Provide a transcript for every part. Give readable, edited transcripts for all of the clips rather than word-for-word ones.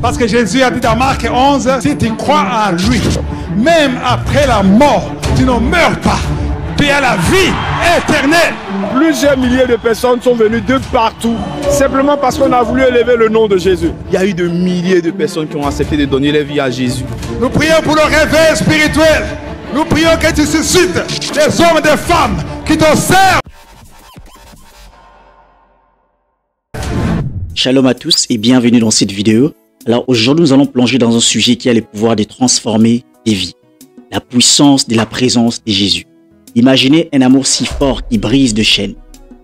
Parce que Jésus a dit dans Marc 11, si tu crois en lui, même après la mort, tu ne meurs pas. Tu as la vie éternelle. Plusieurs milliers de personnes sont venues de partout, simplement parce qu'on a voulu élever le nom de Jésus. Il y a eu de milliers de personnes qui ont accepté de donner leur vie à Jésus. Nous prions pour le réveil spirituel. Nous prions que tu suscites des hommes et des femmes qui te servent. Shalom à tous et bienvenue dans cette vidéo. Alors aujourd'hui nous allons plonger dans un sujet qui a le pouvoir de transformer des vies. La puissance de la présence de Jésus. Imaginez un amour si fort qui brise de chaînes,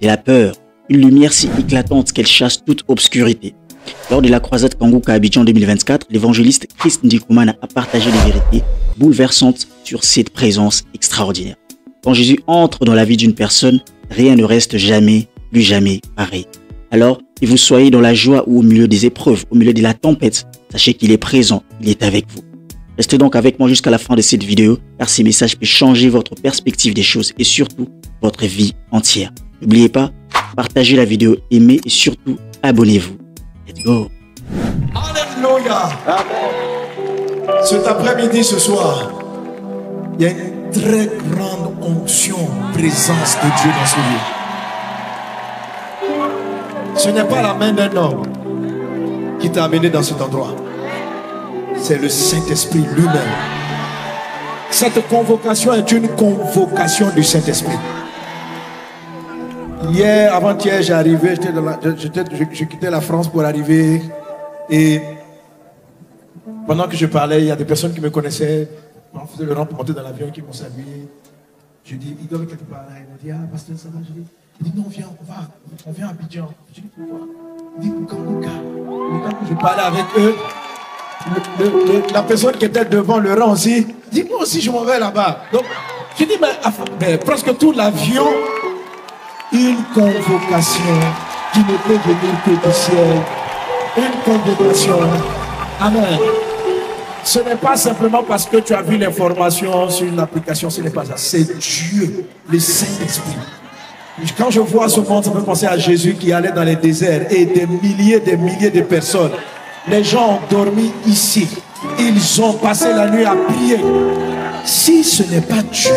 de la peur, une lumière si éclatante qu'elle chasse toute obscurité. Lors de la croisade Kangouk à Abidjan 2024, l'évangéliste Chris Ndikoumana a partagé des vérités bouleversantes sur cette présence extraordinaire. Quand Jésus entre dans la vie d'une personne, rien ne reste jamais, plus jamais pareil. Alors, que vous soyez dans la joie ou au milieu des épreuves, au milieu de la tempête, sachez qu'il est présent, il est avec vous. Restez donc avec moi jusqu'à la fin de cette vidéo, car ces messages peuvent changer votre perspective des choses et surtout votre vie entière. N'oubliez pas, partagez la vidéo, aimez et surtout abonnez-vous. Let's go. Alléluia. Cet après-midi, ce soir, il y a une très grande onction, présence de Dieu dans ce lieu. Ce n'est pas la main d'un homme qui t'a amené dans cet endroit. C'est le Saint-Esprit lui-même. Cette convocation est une convocation du Saint-Esprit. Hier, avant-hier, j'ai arrivé, je quittais la France pour arriver. Et pendant que je parlais, il y a des personnes qui me connaissaient. On faisait le rang pour monter dans l'avion, qui m'ont salué. Je dis, il doit être quelque part là. Il m'a dit, ah, pasteur, ça va? Je dis, il dit, non, viens, on vient à Abidjan. Je dis, pourquoi? Il dit, pour Kangouk. Le temps que je parlais avec eux, la personne qui était devant le rang aussi, dit, moi aussi, je m'en vais là-bas. Donc, je dis, mais presque tout l'avion, une convocation qui ne peut venir que du ciel. Une convocation. Amen. Ce n'est pas simplement parce que tu as vu l'information sur une application, ce n'est pas ça. C'est Dieu, le Saint-Esprit. Quand je vois ce monde, ça me fait penser à Jésus qui allait dans les déserts et des milliers de personnes. Les gens ont dormi ici. Ils ont passé la nuit à prier. Si ce n'est pas Dieu,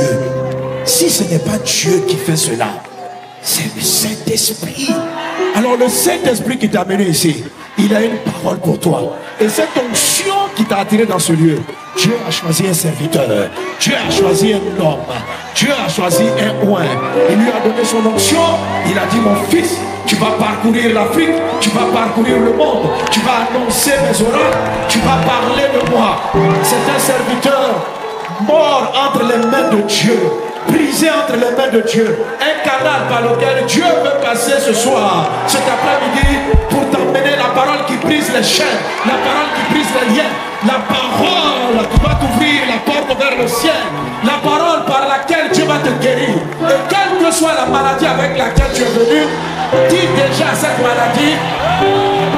si ce n'est pas Dieu qui fait cela, c'est le Saint-Esprit. Alors le Saint-Esprit qui t'a amené ici, il a une parole pour toi. Et cette onction qui t'a attiré dans ce lieu, Dieu a choisi un serviteur, Dieu a choisi un homme, Dieu a choisi un oint. Il lui a donné son onction. Il a dit, mon fils, tu vas parcourir l'Afrique, tu vas parcourir le monde, tu vas annoncer mes oracles, tu vas parler de moi. C'est un serviteur mort entre les mains de Dieu, brisé entre les mains de Dieu, un canal par lequel Dieu veut passer ce soir, cet après-midi, pour t'emmener la parole qui brise les chaînes, la parole qui brise les liens, la parole qui va t'ouvrir la porte vers le ciel, la parole par laquelle Dieu va te guérir. Et quelle que soit la maladie avec laquelle tu es venu, dis déjà cette maladie,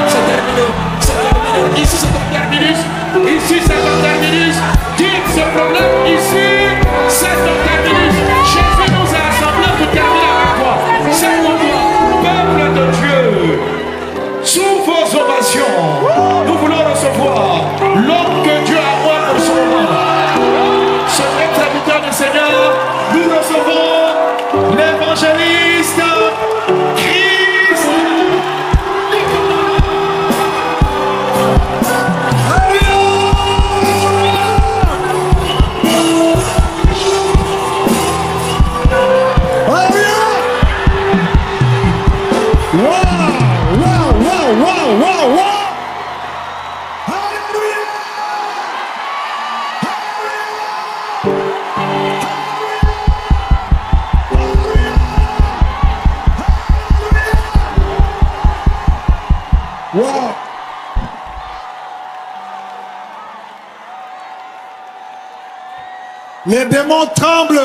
c'est terminé, c'est terminé. Ici c'est ton terminus, ici c'est ton terminus. Dis ce problème ici, c'est ton terminus. Jésus nous a rassemblés pour terminer avec toi. C'est pour toi, peuple de Dieu. Sous vos ovations, nous voulons recevoir l'homme que Dieu a envoyé pour son nom. Ce vrai serviteur du Seigneur, nous recevons l'évangéliste Chris. Les démons tremblent.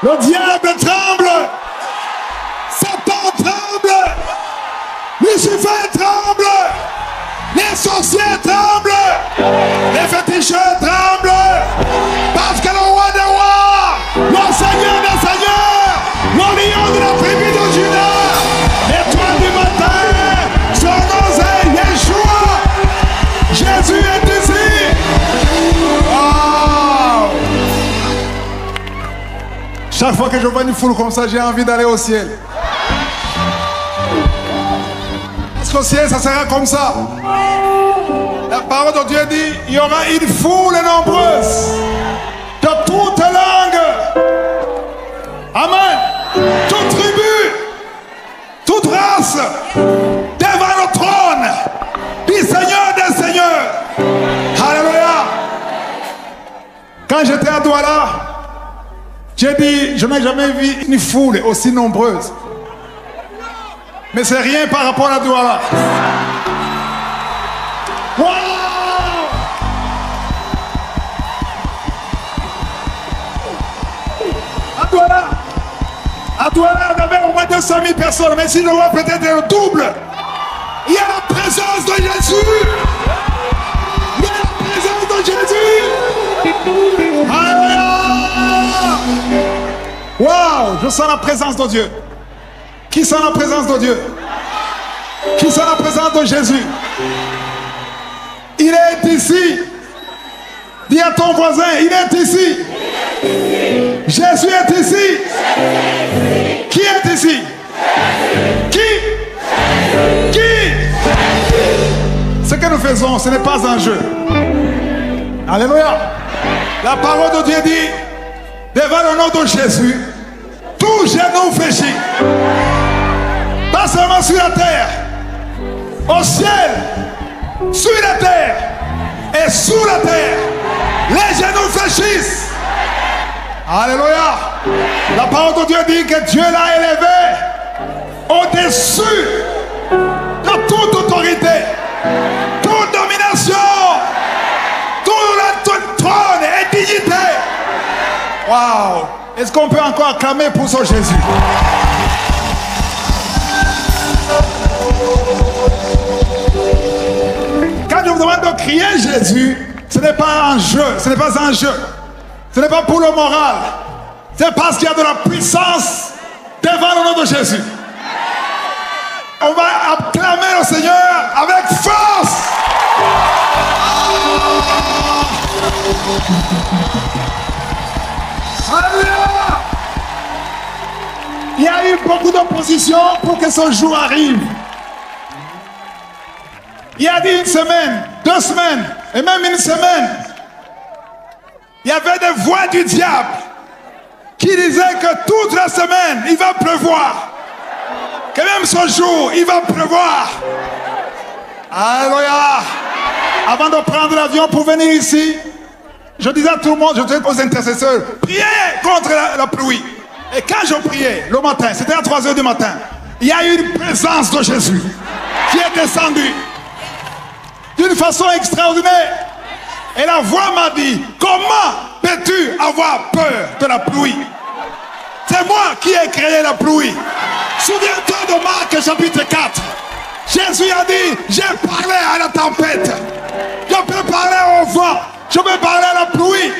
Le diable tremble. Satan tremble. Lucifer tremble. Les sorciers tremblent. Les féticheurs tremblent. Parce que le roi des rois, le Seigneur des seigneurs, le lion de la tribu de Juda, l'étoile du matin, son nom c'est Yeshua. Chaque fois que je vois une foule comme ça, j'ai envie d'aller au ciel. Parce qu'au ciel, ça sera comme ça. La parole de Dieu dit, il y aura une foule nombreuse de toutes langues. Amen. Toute tribu, toute race, devant le trône du Seigneur des Seigneurs. Alléluia. Quand j'étais à Douala, j'ai dit, je n'ai jamais vu une foule aussi nombreuse. Mais c'est rien par rapport à Douala. Wow! À Douala, on avait au moins 200 000 personnes, mais si je vois peut-être le double, il y a la présence de Jésus. Il y a la présence de Jésus. Alléluia! Waouh, je sens la présence de Dieu. Qui sent la présence de Dieu? Qui sent la présence de Jésus? Il est ici. Dis à ton voisin, il est ici. Jésus est ici. Qui est ici? Qui? Ce que nous faisons, ce n'est pas un jeu. Alléluia. La parole de Dieu dit, devant le nom de Jésus, tout genou fléchit. Pas seulement sur la terre, au ciel, sur la terre et sous la terre, les genoux fléchissent. Alléluia. La parole de Dieu dit que Dieu l'a élevé au-dessus de toute autorité, toute domination, tout trône et dignité. Waouh. Est-ce qu'on peut encore acclamer pour ce Jésus? Quand je vous demande de crier Jésus, ce n'est pas un jeu, ce n'est pas un jeu. Ce n'est pas pour le moral. C'est parce qu'il y a de la puissance devant le nom de Jésus. On va acclamer le Seigneur avec force. Alléluia. Il y a eu beaucoup d'opposition pour que ce jour arrive. Il y a dit une semaine, 2 semaines, et même une semaine, il y avait des voix du diable qui disaient que toute la semaine, il va pleuvoir. Que même ce jour, il va pleuvoir. Alléluia. Avant de prendre l'avion pour venir ici, je disais à tout le monde, je disais aux intercesseurs, priez contre la pluie. Et quand je priais le matin, c'était à 3 h du matin, il y a eu une présence de Jésus qui est descendue d'une façon extraordinaire. Et la voix m'a dit, comment peux-tu avoir peur de la pluie? C'est moi qui ai créé la pluie. Souviens-toi de Marc chapitre 4. Jésus a dit, j'ai parlé à la tempête. Je peux parler au vent. Je peux parler à la pluie.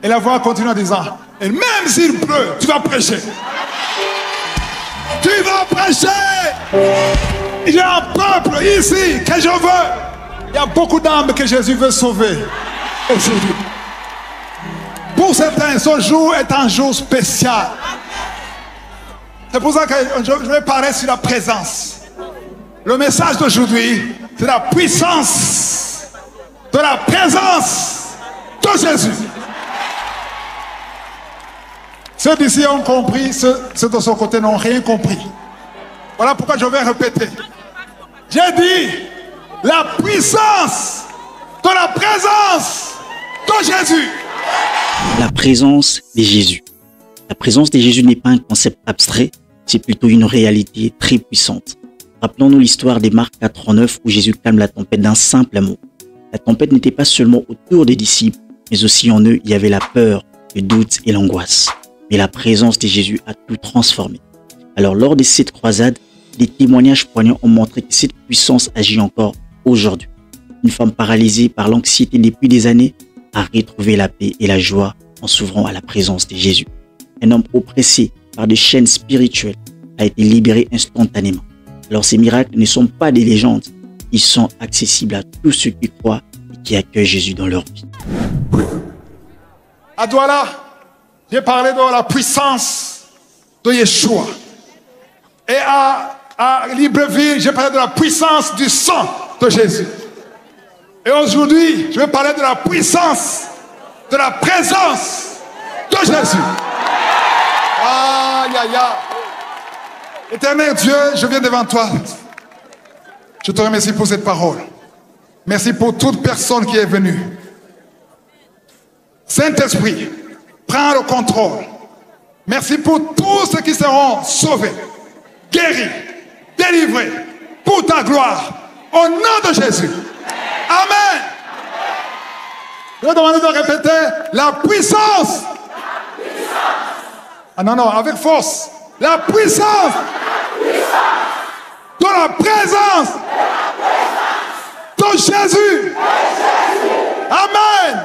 Et la voix continue en disant, et même s'il pleut, tu vas prêcher. Tu vas prêcher. Il y a un peuple ici que je veux. Il y a beaucoup d'âmes que Jésus veut sauver aujourd'hui. Pour certains, ce jour est un jour spécial. C'est pour ça que je vais parler sur la présence. Le message d'aujourd'hui, c'est la puissance de la présence de Jésus. Ceux d'ici ont compris, ceux de son côté n'ont rien compris. Voilà pourquoi je vais répéter. J'ai dit la puissance de la présence de Jésus. La présence de Jésus. La présence de Jésus n'est pas un concept abstrait, c'est plutôt une réalité très puissante. Rappelons-nous l'histoire des Marc 4:9 où Jésus calme la tempête d'un simple mot. La tempête n'était pas seulement autour des disciples, mais aussi en eux, il y avait la peur, le doute et l'angoisse. Mais la présence de Jésus a tout transformé. Alors lors de cette croisade, des témoignages poignants ont montré que cette puissance agit encore aujourd'hui. Une femme paralysée par l'anxiété depuis des années a retrouvé la paix et la joie en s'ouvrant à la présence de Jésus. Un homme oppressé par des chaînes spirituelles a été libéré instantanément. Alors ces miracles ne sont pas des légendes, ils sont accessibles à tous ceux qui croient et qui accueillent Jésus dans leur vie. À Douala, j'ai parlé de la puissance de Yeshua. Et à Libreville, j'ai parlé de la puissance du sang de Jésus. Et aujourd'hui, je vais parler de la puissance, de la présence de Jésus. Aïe, aïe, aïe. Éternel Dieu, je viens devant toi. Je te remercie pour cette parole. Merci pour toute personne qui est venue. Saint-Esprit, prends le contrôle. Merci pour tous ceux qui seront sauvés, guéris, délivrés, pour ta gloire. Au nom de Jésus. Amen. Je vais demander de répéter la puissance. Ah non, non, avec force. La puissance. De la présence. De Jésus. Amen.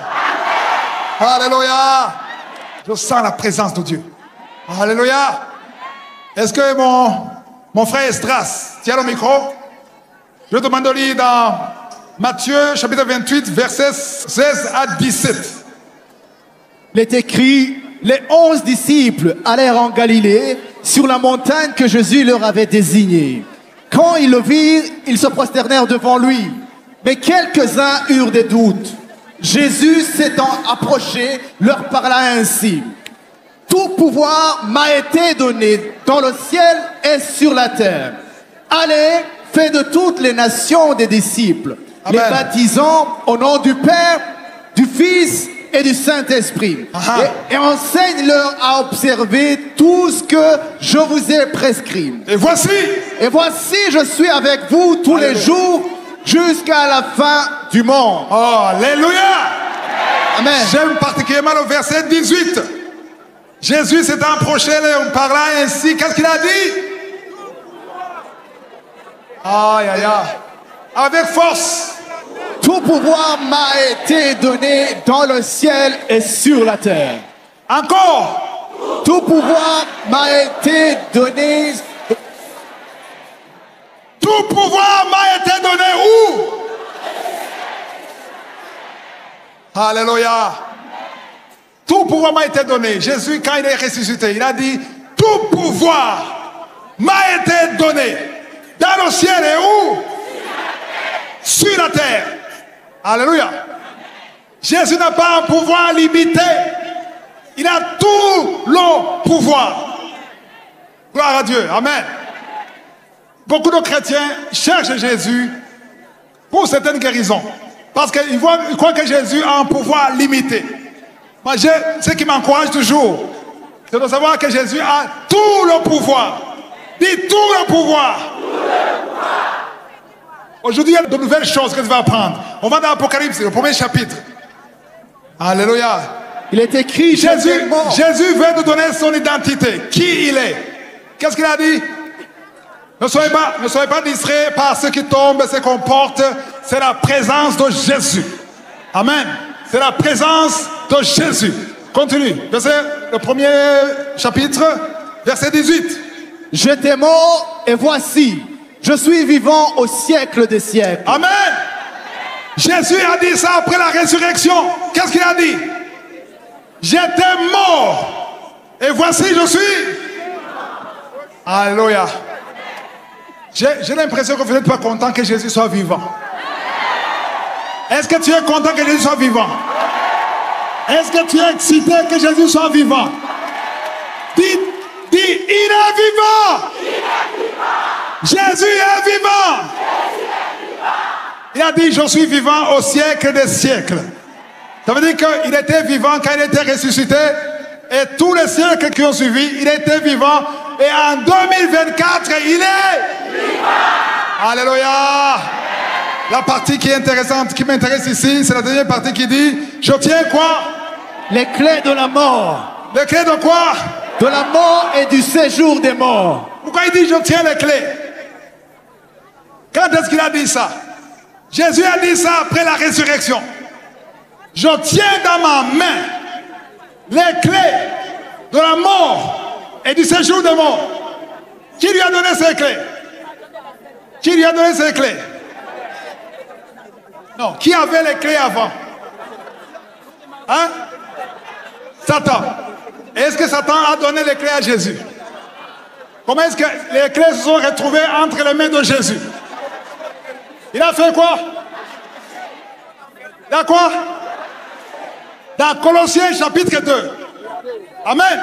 Alléluia. Je sens la présence de Dieu. Alléluia. Est-ce que mon frère Estras, tu as le micro? Je demande de lire dans Matthieu chapitre 28, versets 16 à 17. Il est écrit, les 11 disciples allèrent en Galilée, sur la montagne que Jésus leur avait désignée. Quand ils le virent, ils se prosternèrent devant lui. Mais quelques-uns eurent des doutes. Jésus s'étant approché, leur parla ainsi. Tout pouvoir m'a été donné dans le ciel et sur la terre. Allez, faites de toutes les nations des disciples, Amen. les baptisant au nom du Père, du Fils et du Saint-Esprit. Et enseigne-leur à observer tout ce que je vous ai prescrit. Et voici, je suis avec vous tous les jours jusqu'à la fin du monde. oh, alléluia. Amen. J'aime particulièrement le verset 18. Jésus s'est approché et on parla ainsi. Qu'est-ce qu'il a dit? Aïe, aïe, aïe. Avec force. Tout pouvoir m'a été donné dans le ciel et sur la terre. Encore. Tout pouvoir m'a été donné. Tout pouvoir m'a été donné où? Alléluia. Tout pouvoir m'a été donné. Jésus, quand il est ressuscité, il a dit, tout pouvoir m'a été donné. Dans le ciel et où? Sur la terre. Alléluia. Jésus n'a pas un pouvoir limité. Il a tout le pouvoir. Gloire à Dieu. Amen. Beaucoup de chrétiens cherchent Jésus pour certaines guérisons. Parce qu'ils croient que Jésus a un pouvoir limité. Moi, ce qui m'encourage toujours, c'est de savoir que Jésus a tout le pouvoir. Dis tout le pouvoir. Aujourd'hui, il y a de nouvelles choses que tu vas apprendre. On va dans l'Apocalypse, le premier chapitre. Alléluia. Il est écrit, Jésus veut nous donner son identité. Qui il est? Qu'est-ce qu'il a dit? Ne soyez pas distraits par ce qui tombe, ce qu'on porte. C'est la présence de Jésus. Amen. C'est la présence de Jésus. Continue. Le premier chapitre, verset 18. J'étais mort et voici, je suis vivant au siècle des siècles. Amen. Jésus a dit ça après la résurrection. Qu'est-ce qu'il a dit? J'étais mort et voici je suis. Alléluia. J'ai l'impression que vous n'êtes pas content que Jésus soit vivant. Est-ce que tu es content que Jésus soit vivant? Est-ce que tu es excité que Jésus soit vivant? Dis, il est vivant. Jésus est vivant. Il a dit, je suis vivant au siècle des siècles. Ça veut dire qu'il était vivant quand il était ressuscité. Et tous les siècles qui ont suivi, il était vivant. Et en 2024, il est vivant. Alléluia. La partie qui est intéressante, qui m'intéresse ici, c'est la dernière partie qui dit, je tiens quoi? Les clés de la mort. Les clés de quoi? De la mort et du séjour des morts. Pourquoi il dit je tiens les clés? Quand est-ce qu'il a dit ça? Jésus a dit ça après la résurrection. Je tiens dans ma main les clés de la mort et du séjour des morts. Qui lui a donné ces clés? Qui lui a donné ces clés? Non, qui avait les clés avant? Hein? Satan. Est-ce que Satan a donné les clés à Jésus? Comment est-ce que les clés se sont retrouvées entre les mains de Jésus? Il a fait quoi? Il a quoi? Dans Colossiens chapitre 2. Amen.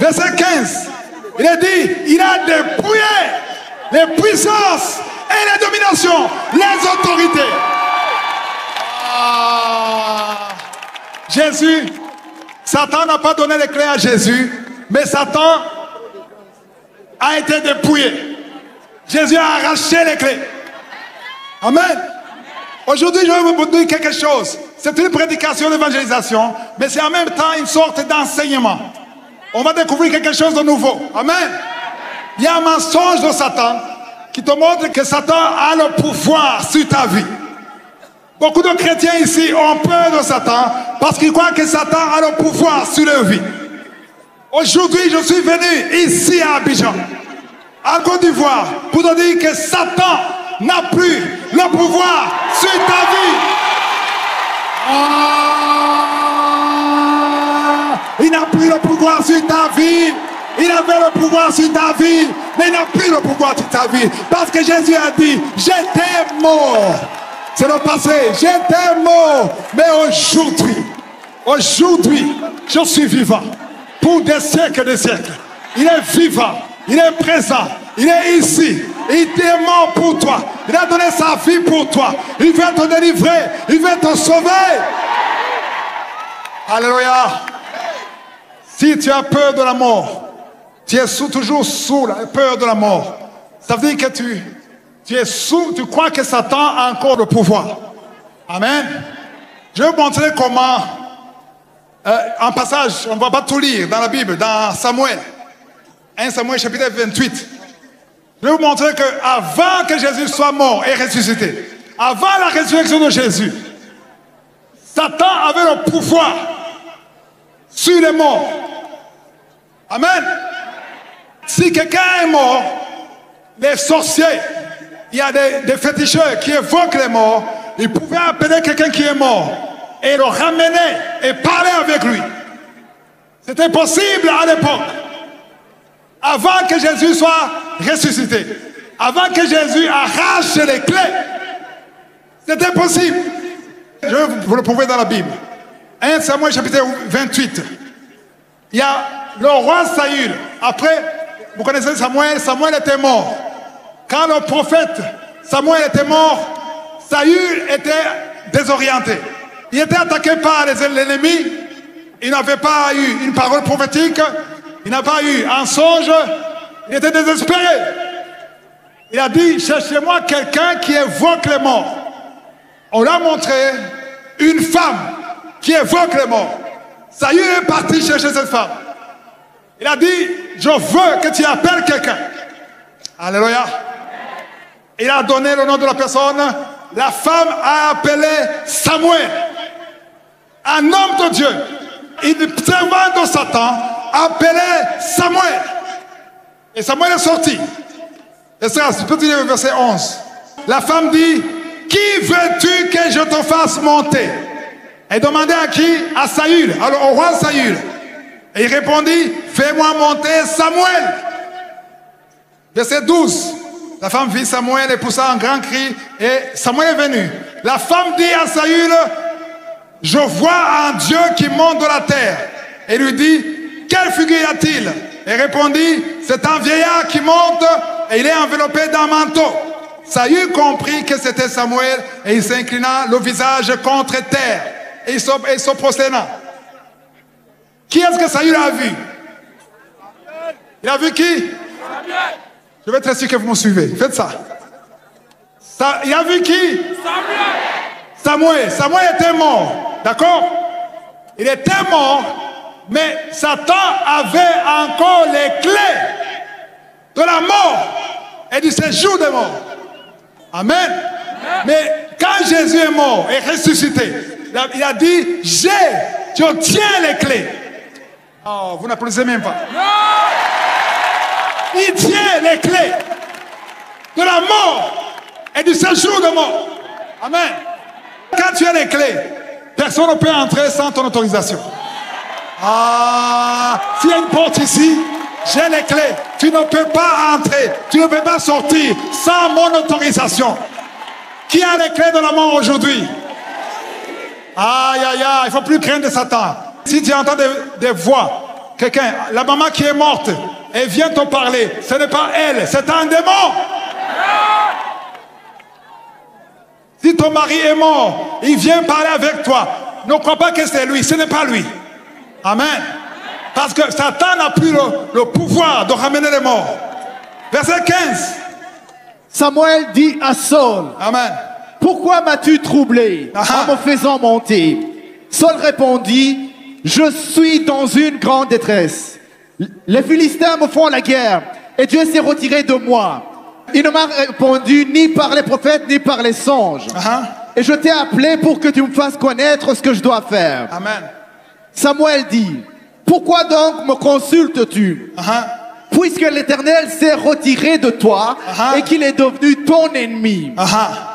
Verset 15. Il est dit, il a dépouillé les puissances et les dominations, les autorités. Jésus, Satan n'a pas donné les clés à Jésus, mais Satan a été dépouillé. Jésus a arraché les clés. Amen. Aujourd'hui, je vais vous dire quelque chose. C'est une prédication d'évangélisation, mais c'est en même temps une sorte d'enseignement. On va découvrir quelque chose de nouveau. Amen. Il y a un mensonge de Satan qui te montre que Satan a le pouvoir sur ta vie. Beaucoup de chrétiens ici ont peur de Satan parce qu'ils croient que Satan a le pouvoir sur leur vie. Aujourd'hui, je suis venu ici à Abidjan, en Côte d'Ivoire, pour te dire que Satan n'a plus le pouvoir sur ta vie. Il n'a plus le pouvoir sur ta vie. Il avait le pouvoir sur ta vie, mais il n'a plus le pouvoir sur ta vie. Parce que Jésus a dit, j'étais mort. C'est le passé, j'étais mort. Mais aujourd'hui, je suis vivant. Pour des siècles et des siècles. Il est vivant, il est présent, il est ici. Il est mort pour toi. Il a donné sa vie pour toi. Il veut te délivrer, il veut te sauver. Alléluia. Si tu as peur de la mort, tu es toujours sous la peur de la mort. Ça veut dire que tu es sous, tu crois que Satan a encore le pouvoir. Amen. Je vais vous montrer comment, en passage, on ne va pas tout lire dans la Bible, dans Samuel. 1 Samuel chapitre 28. Je vais vous montrer qu'avant que Jésus soit mort et ressuscité, avant la résurrection de Jésus, Satan avait le pouvoir sur les morts. Amen. Si quelqu'un est mort, les sorciers, il y a des féticheurs qui évoquent les morts, ils pouvaient appeler quelqu'un qui est mort et le ramener et parler avec lui. C'était possible à l'époque. Avant que Jésus soit ressuscité, avant que Jésus arrache les clés, c'était possible. Je vais vous le prouver dans la Bible. 1 Samuel chapitre 28. Il y a le roi Saül. Après, vous connaissez Samuel, Samuel était mort. Quand le prophète Samuel était mort, Saül était désorienté. Il était attaqué par l'ennemi. Il n'avait pas eu une parole prophétique. Il n'a pas eu un songe. Il était désespéré. Il a dit, cherchez-moi quelqu'un qui évoque les morts. On l'a montré une femme qui évoque les morts. Saül est parti chercher cette femme. Il a dit, je veux que tu appelles quelqu'un. Alléluia. Il a donné le nom de la personne. La femme a appelé Samuel. Un homme de Dieu. Une servante de Satan appelé Samuel. Et Samuel est sorti. Et ça, je peux dire le verset 11. La femme dit, qui veux-tu que je te fasse monter? Elle demandait à qui? À Saül, alors au roi Saül. Et il répondit, fais-moi monter Samuel. Verset 12. La femme vit Samuel et poussa un grand cri et Samuel est venu. La femme dit à Saül, je vois un Dieu qui monte de la terre. Et lui dit, quelle figure y a-t-il? Et répondit, c'est un vieillard qui monte et il est enveloppé d'un manteau. Saül comprit que c'était Samuel et il s'inclina le visage contre terre et il se prosterna. Qui est-ce que Saül a vu? Il a vu qui? Je vais être sûr que vous me suivez. Faites ça. Il a vu qui? Samuel. Samuel était mort. D'accord? Il était mort, mais Satan avait encore les clés de la mort et du séjour des morts. Amen. Mais quand Jésus est mort et ressuscité, il a dit, je tiens les clés. Oh, vous n'applaudissez même pas. Il tient les clés de la mort et du séjour de mort. Amen. Quand tu as les clés, personne ne peut entrer sans ton autorisation. Ah, s'il y a une porte ici, j'ai les clés. Tu ne peux pas entrer, tu ne peux pas sortir sans mon autorisation. Qui a les clés de la mort aujourd'hui? Aïe, aïe, aïe, il ne faut plus craindre Satan. Si tu entends des voix, quelqu'un, la maman qui est morte, elle vient te parler, ce n'est pas elle, c'est un démon. Si ton mari est mort, il vient parler avec toi. Ne crois pas que c'est lui, ce n'est pas lui. Amen. Parce que Satan n'a plus le pouvoir de ramener les morts. Verset 15. Samuel dit à Saul, Amen. pourquoi m'as-tu troublé en me faisant monter? Saul répondit, je suis dans une grande détresse. Les Philistins me font la guerre et Dieu s'est retiré de moi. Il ne m'a répondu ni par les prophètes ni par les songes. Et je t'ai appelé pour que tu me fasses connaître ce que je dois faire. Amen. Samuel dit, pourquoi donc me consultes-tu? Puisque l'Éternel s'est retiré de toi et qu'il est devenu ton ennemi.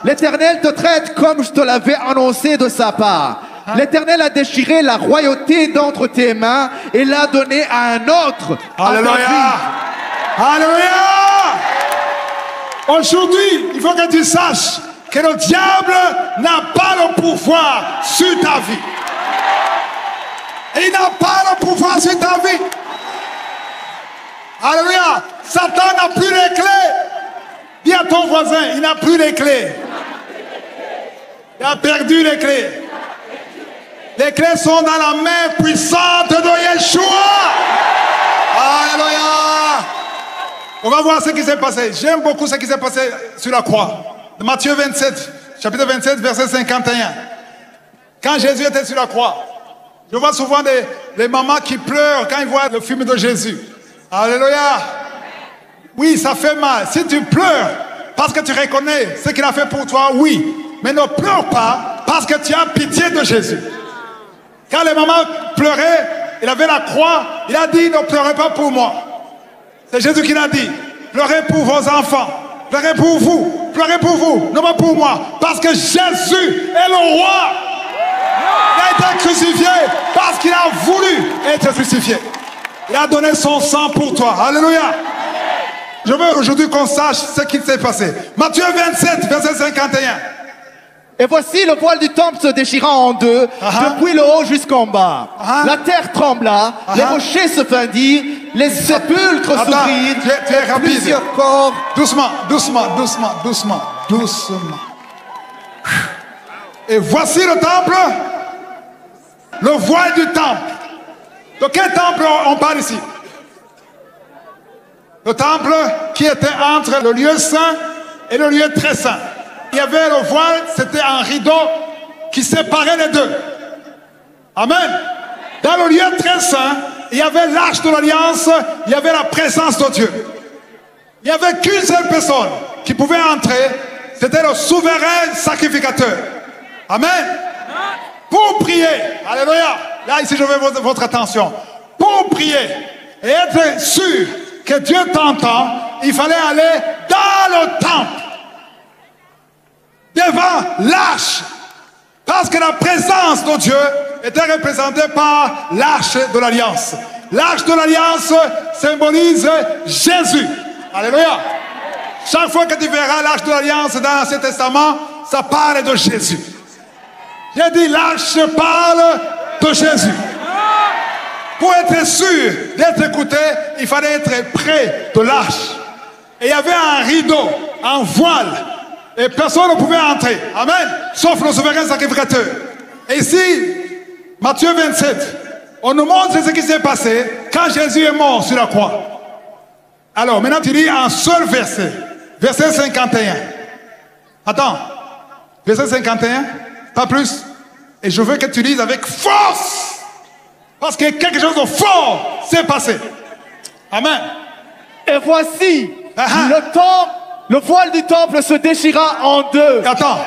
L'Éternel te traite comme je te l'avais annoncé de sa part. L'Éternel a déchiré la royauté d'entre tes mains et l'a donnée à un autre. Alléluia. Alléluia. Aujourd'hui, il faut que tu saches que le diable n'a pas le pouvoir sur ta vie. Il n'a pas le pouvoir sur ta vie. Alléluia. Satan n'a plus les clés. Dis à ton voisin, il n'a plus les clés. Il a perdu les clés. Les clés sont dans la main puissante de Yeshua. Alléluia. On va voir ce qui s'est passé. J'aime beaucoup ce qui s'est passé sur la croix. De Matthieu 27, chapitre 27, verset 51. Quand Jésus était sur la croix, je vois souvent des mamans qui pleurent quand ils voient le film de Jésus. Alléluia. Oui, ça fait mal. Si tu pleures parce que tu reconnais ce qu'il a fait pour toi, oui. Mais ne pleure pas parce que tu as pitié de Jésus. Quand les mamans pleuraient, il avait la croix, il a dit, ne pleurez pas pour moi. C'est Jésus qui l'a dit. Pleurez pour vos enfants. Pleurez pour vous. Pleurez pour vous, non pas pour moi. Parce que Jésus est le roi. Il a été crucifié parce qu'il a voulu être crucifié. Il a donné son sang pour toi. Alléluia. Je veux aujourd'hui qu'on sache ce qui s'est passé. Matthieu 27, verset 51. Et voici le voile du temple se déchira en deux, depuis le haut jusqu'en bas. La terre trembla, les rochers se fendirent, les sépulcres s'ouvrirent, tu es rapide. Plusieurs corps. Doucement, doucement, doucement, doucement, doucement. Et voici le temple, le voile du temple. De quel temple on parle ici? Le temple qui était entre le lieu saint et le lieu très saint. Il y avait le voile, c'était un rideau qui séparait les deux. Amen. Dans le lieu très saint, il y avait l'arche de l'alliance, il y avait la présence de Dieu. Il n'y avait qu'une seule personne qui pouvait entrer, c'était le souverain sacrificateur. Amen. Pour prier, alléluia. Là, ici, je veux votre attention. Pour prier et être sûr que Dieu t'entend, il fallait aller dans le temple. Devant l'arche. Parce que la présence de Dieu était représentée par l'arche de l'alliance. L'arche de l'alliance symbolise Jésus. Alléluia. Chaque fois que tu verras l'arche de l'alliance dans l'Ancien Testament, ça parle de Jésus. J'ai dit l'arche parle de Jésus. Pour être sûr d'être écouté, il fallait être près de l'arche. Et il y avait un rideau, un voile. Et personne ne pouvait entrer. Amen. Sauf le souverain sacrificateur. Et ici, Matthieu 27, on nous montre ce qui s'est passé quand Jésus est mort sur la croix. Alors, maintenant tu lis un seul verset. Verset 51. Attends. Verset 51, pas plus. Et je veux que tu lises avec force. Parce que quelque chose de fort s'est passé. Amen. Et voici, le voile du temple se déchira en deux. Attends.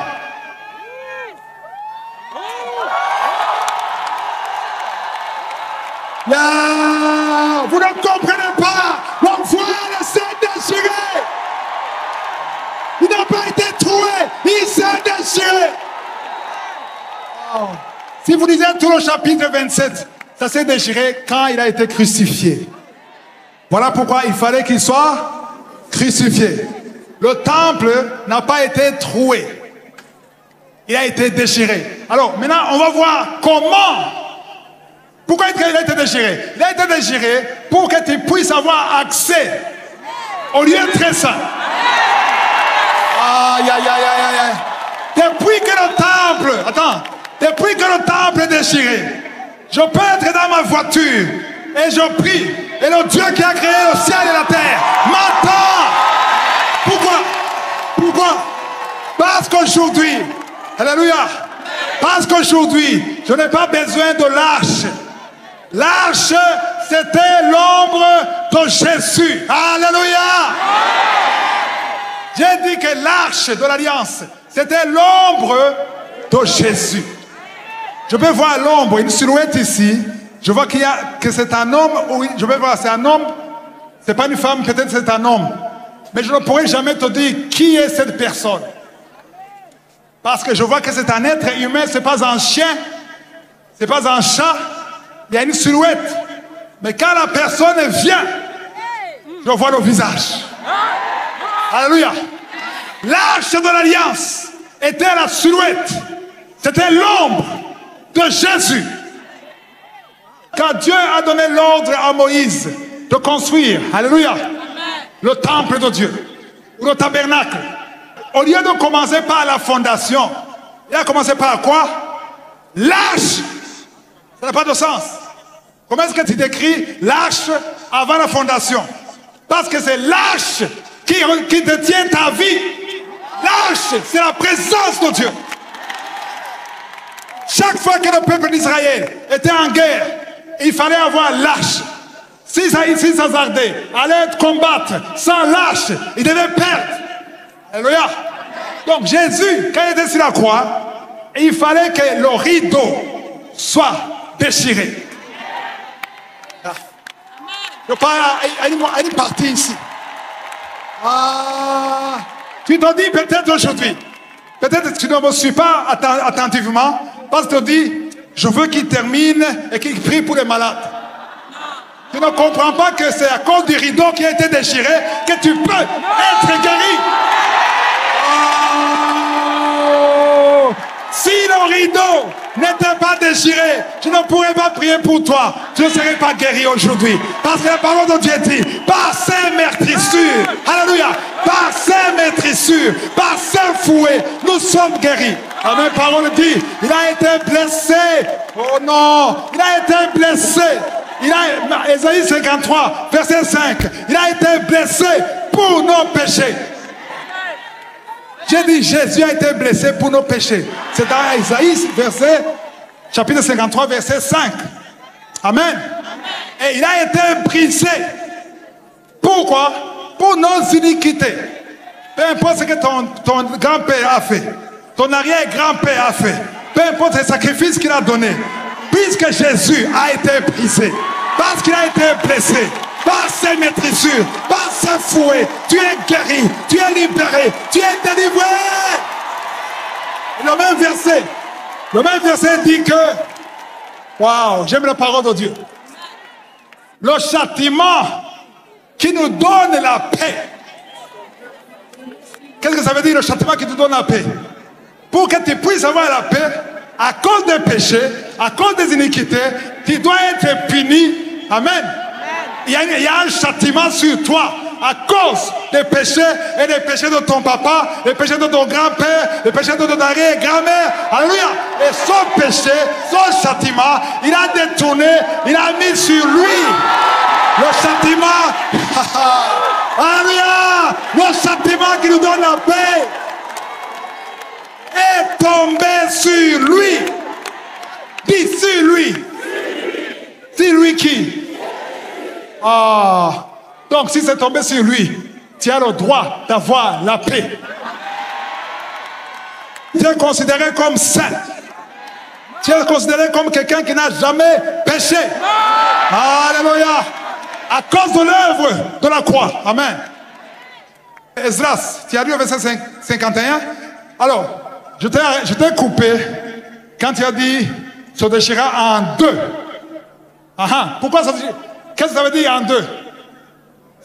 Là, vous ne comprenez pas. Le voile s'est déchiré. Il n'a pas été troué. Il s'est déchiré. Oh. Si vous lisez tout le chapitre 27, ça s'est déchiré quand il a été crucifié. Voilà pourquoi il fallait qu'il soit crucifié. Le temple n'a pas été troué. Il a été déchiré. Alors, maintenant, on va voir comment. Pourquoi il a été déchiré? Il a été déchiré pour que tu puisses avoir accès au lieu très saint. Aïe, aïe, aïe, aïe, aïe. Depuis que le temple, depuis que le temple est déchiré, je peux être dans ma voiture et je prie. Et le Dieu qui a créé le ciel et la terre m'entend. Pourquoi? Pourquoi? Parce qu'aujourd'hui, alléluia, parce qu'aujourd'hui, je n'ai pas besoin de l'arche. L'arche, c'était l'ombre de Jésus. Alléluia. J'ai dit que l'arche de l'alliance, c'était l'ombre de Jésus. Je peux voir l'ombre, une silhouette ici. Je vois que c'est un homme. Oui, je peux voir, c'est un homme. C'est pas une femme, peut-être c'est un homme. Mais je ne pourrai jamais te dire qui est cette personne. Parce que je vois que c'est un être humain, c'est pas un chien, c'est pas un chat. Il y a une silhouette. Mais quand la personne vient, je vois le visage. Alléluia. L'arche de l'alliance était la silhouette. C'était l'ombre de Jésus. Quand Dieu a donné l'ordre à Moïse de construire, alléluia, le temple de Dieu, ou le tabernacle, au lieu de commencer par la fondation, il a commencé par quoi? L'arche. Ça n'a pas de sens. Comment est-ce que tu décris l'arche avant la fondation? Parce que c'est l'arche qui détient ta vie. L'arche, c'est la présence de Dieu. Chaque fois que le peuple d'Israël était en guerre, il fallait avoir l'arche. Si ça s'ardait, allait combattre sans l'arche, il devait perdre. Alléluia. Donc Jésus, quand il était sur la croix, il fallait que le rideau soit déchiré. Je parle à une partie ici. Ah, tu te dis peut-être aujourd'hui, peut-être que tu ne me suis pas attentivement, parce que tu te dis, je veux qu'il termine et qu'il prie pour les malades. Tu ne comprends pas que c'est à cause du rideau qui a été déchiré que tu peux être guéri. Oh, si le rideau n'était pas déchiré, je ne pourrais pas prier pour toi. Tu ne serais pas guéri aujourd'hui. Parce que la parole de Dieu dit, par ses meurtrissures, alléluia, par ses meurtrissures, par ses fouets, nous sommes guéris. La même parole dit, il a été blessé. Oh non, il a été blessé. Ésaïe 53, verset 5, il a été blessé pour nos péchés. J'ai dit, Jésus a été blessé pour nos péchés. C'est dans Ésaïe, chapitre 53, verset 5. Amen. Et il a été brisé. Pourquoi? Pour nos iniquités. Peu importe ce que ton grand-père a fait, ton arrière-grand-père a fait, peu importe les sacrifices qu'il a donnés, puisque Jésus a été brisé, parce qu'il a été blessé, par ses meurtrissures, par ses fouets, tu es guéri, tu es libéré, tu es délivré. Et le même verset dit que, waouh, j'aime la parole de Dieu. Le châtiment qui nous donne la paix. Qu'est-ce que ça veut dire, le châtiment qui nous donne la paix? Pour que tu puisses avoir la paix, à cause des péchés, à cause des iniquités, tu dois être puni. Amen. Il y a un châtiment sur toi à cause des péchés et des péchés de ton papa, des péchés de ton grand-père, des péchés de ton arrière-grand-mère. Alléluia. Et son péché, son châtiment, il a détourné, il a mis sur lui le châtiment. Alléluia. Le châtiment qui nous donne la paix est tombé sur lui. Dis sur lui. C'est lui qui? Ah, donc si c'est tombé sur lui, tu as le droit d'avoir la paix. Tu es considéré comme saint. Tu es considéré comme quelqu'un qui n'a jamais péché. Alléluia. À cause de l'œuvre de la croix. Amen. Esdras, tu as lu au verset 51. Alors, je t'ai coupé quand tu as dit se déchira en deux. Pourquoi ça veut dire? Qu'est-ce que ça veut dire en deux?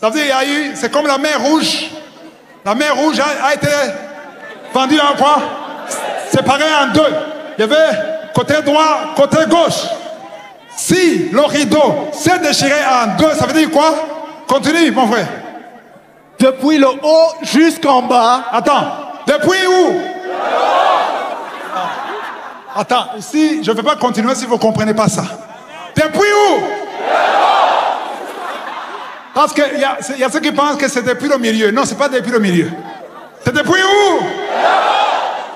Ça veut dire qu'il y a eu, c'est comme la mer Rouge. La mer Rouge a été vendue en quoi? Séparée en deux. Il y avait côté droit, côté gauche. Si le rideau s'est déchiré en deux, ça veut dire quoi? Continue, mon frère. Depuis le haut jusqu'en bas. Attends, depuis où? Attends, ici, je ne vais pas continuer si vous ne comprenez pas ça. Depuis où? Parce qu'il y a ceux qui pensent que c'est depuis le milieu. Non, ce n'est pas depuis le milieu. C'est depuis où?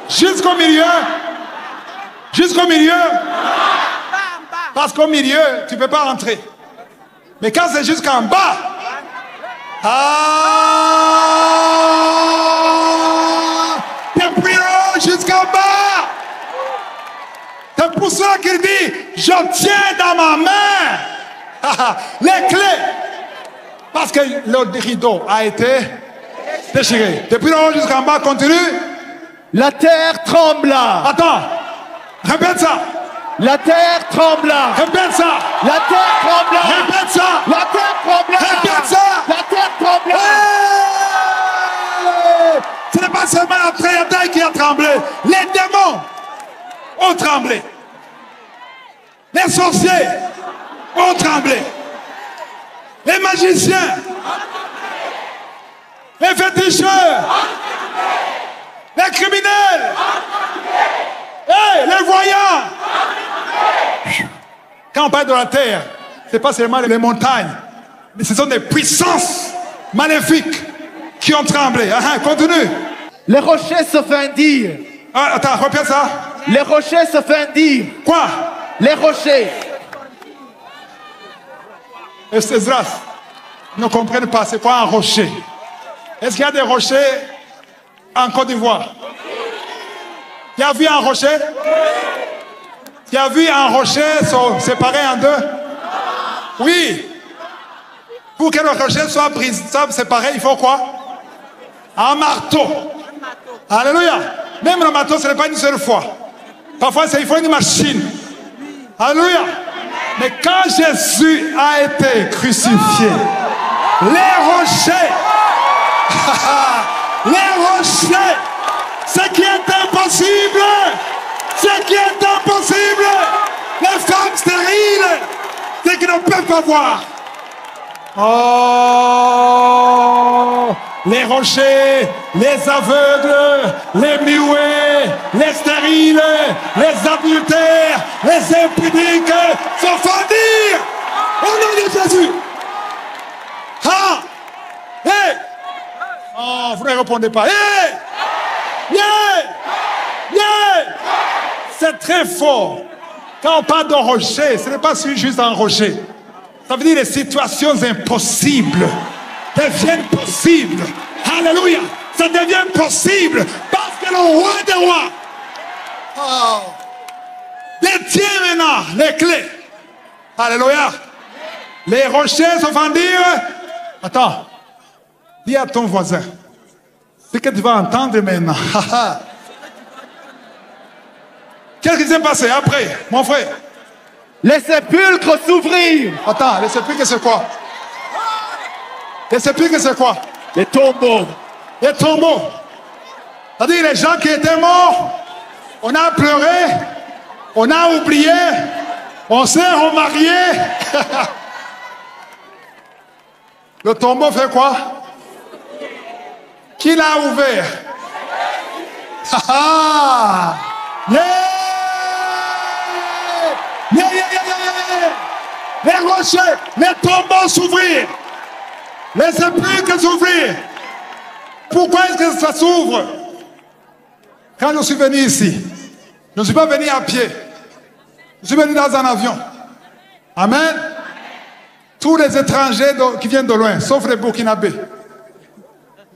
Jusqu'au milieu. Jusqu'au milieu. Parce qu'au milieu, tu ne peux pas rentrer. Mais quand c'est jusqu'en bas, depuis là jusqu'en bas. C'est pour ça qu'il dit, je tiens dans ma main les clés. Parce que le rideau a été déchiré. Depuis là jusqu'en bas, continue. La terre trembla. Attends, répète ça. La terre trembla. Répète ça. La terre trembla. Répète ça. La terre trembla. Répète ça. La terre trembla. Hey! Ce n'est pas seulement la terre qui a tremblé. Les démons ont tremblé. Les sorciers ont tremblé. Les magiciens, les féticheurs, les criminels, hey, les voyants. Quand on parle de la terre, ce n'est pas seulement les montagnes, mais ce sont des puissances maléfiques qui ont tremblé. Continue. Les rochers se fendirent. Attends, répète ça. Les rochers se fendirent. Quoi? Les rochers. Esdras ne comprennent pas c'est quoi un rocher. Est-ce qu'il y a des rochers en Côte d'Ivoire? Tu as vu un rocher? Tu as vu un rocher séparé en deux? Oui. Pour que le rocher soit séparé, il faut quoi? Un marteau. Alléluia. Même le marteau, ce n'est pas une seule fois. Parfois, il faut une machine. Alléluia. Mais quand Jésus a été crucifié, les rochers, ce qui est impossible, les femmes stériles, ce qui ne peuvent pas voir. Oh, les rochers, les aveugles, les muets, les stériles, les adultères, les impudiques se fendirent au nom de Jésus. Hey! Oh, vous ne répondez pas. Hey! C'est très fort. Quand on parle de rocher, ce n'est pas juste un rocher. Ça veut dire les situations impossibles deviennent possibles. Alléluia. Ça devient possible parce que le roi des rois détient maintenant les clés. Alléluia. Les rochers se fendirent. Attends. Dis à ton voisin ce que tu vas entendre maintenant. Qu'est-ce qui s'est passé après, mon frère? Les sépulcres s'ouvrirent. Attends, les sépulcres c'est quoi? Les sépulcres c'est quoi? Les tombeaux. Les tombeaux. C'est-à-dire les gens qui étaient morts, on a pleuré, on a oublié, on s'est remarié. Le tombeau fait quoi? Qui l'a ouvert? Les rochers, les tombeaux s'ouvrirent. Les sépulcres s'ouvrirent. Pourquoi est-ce que ça s'ouvre? Quand je suis venu ici, je ne suis pas venu à pied. Je suis venu dans un avion. Amen. Tous les étrangers qui viennent de loin, sauf les Burkinabés.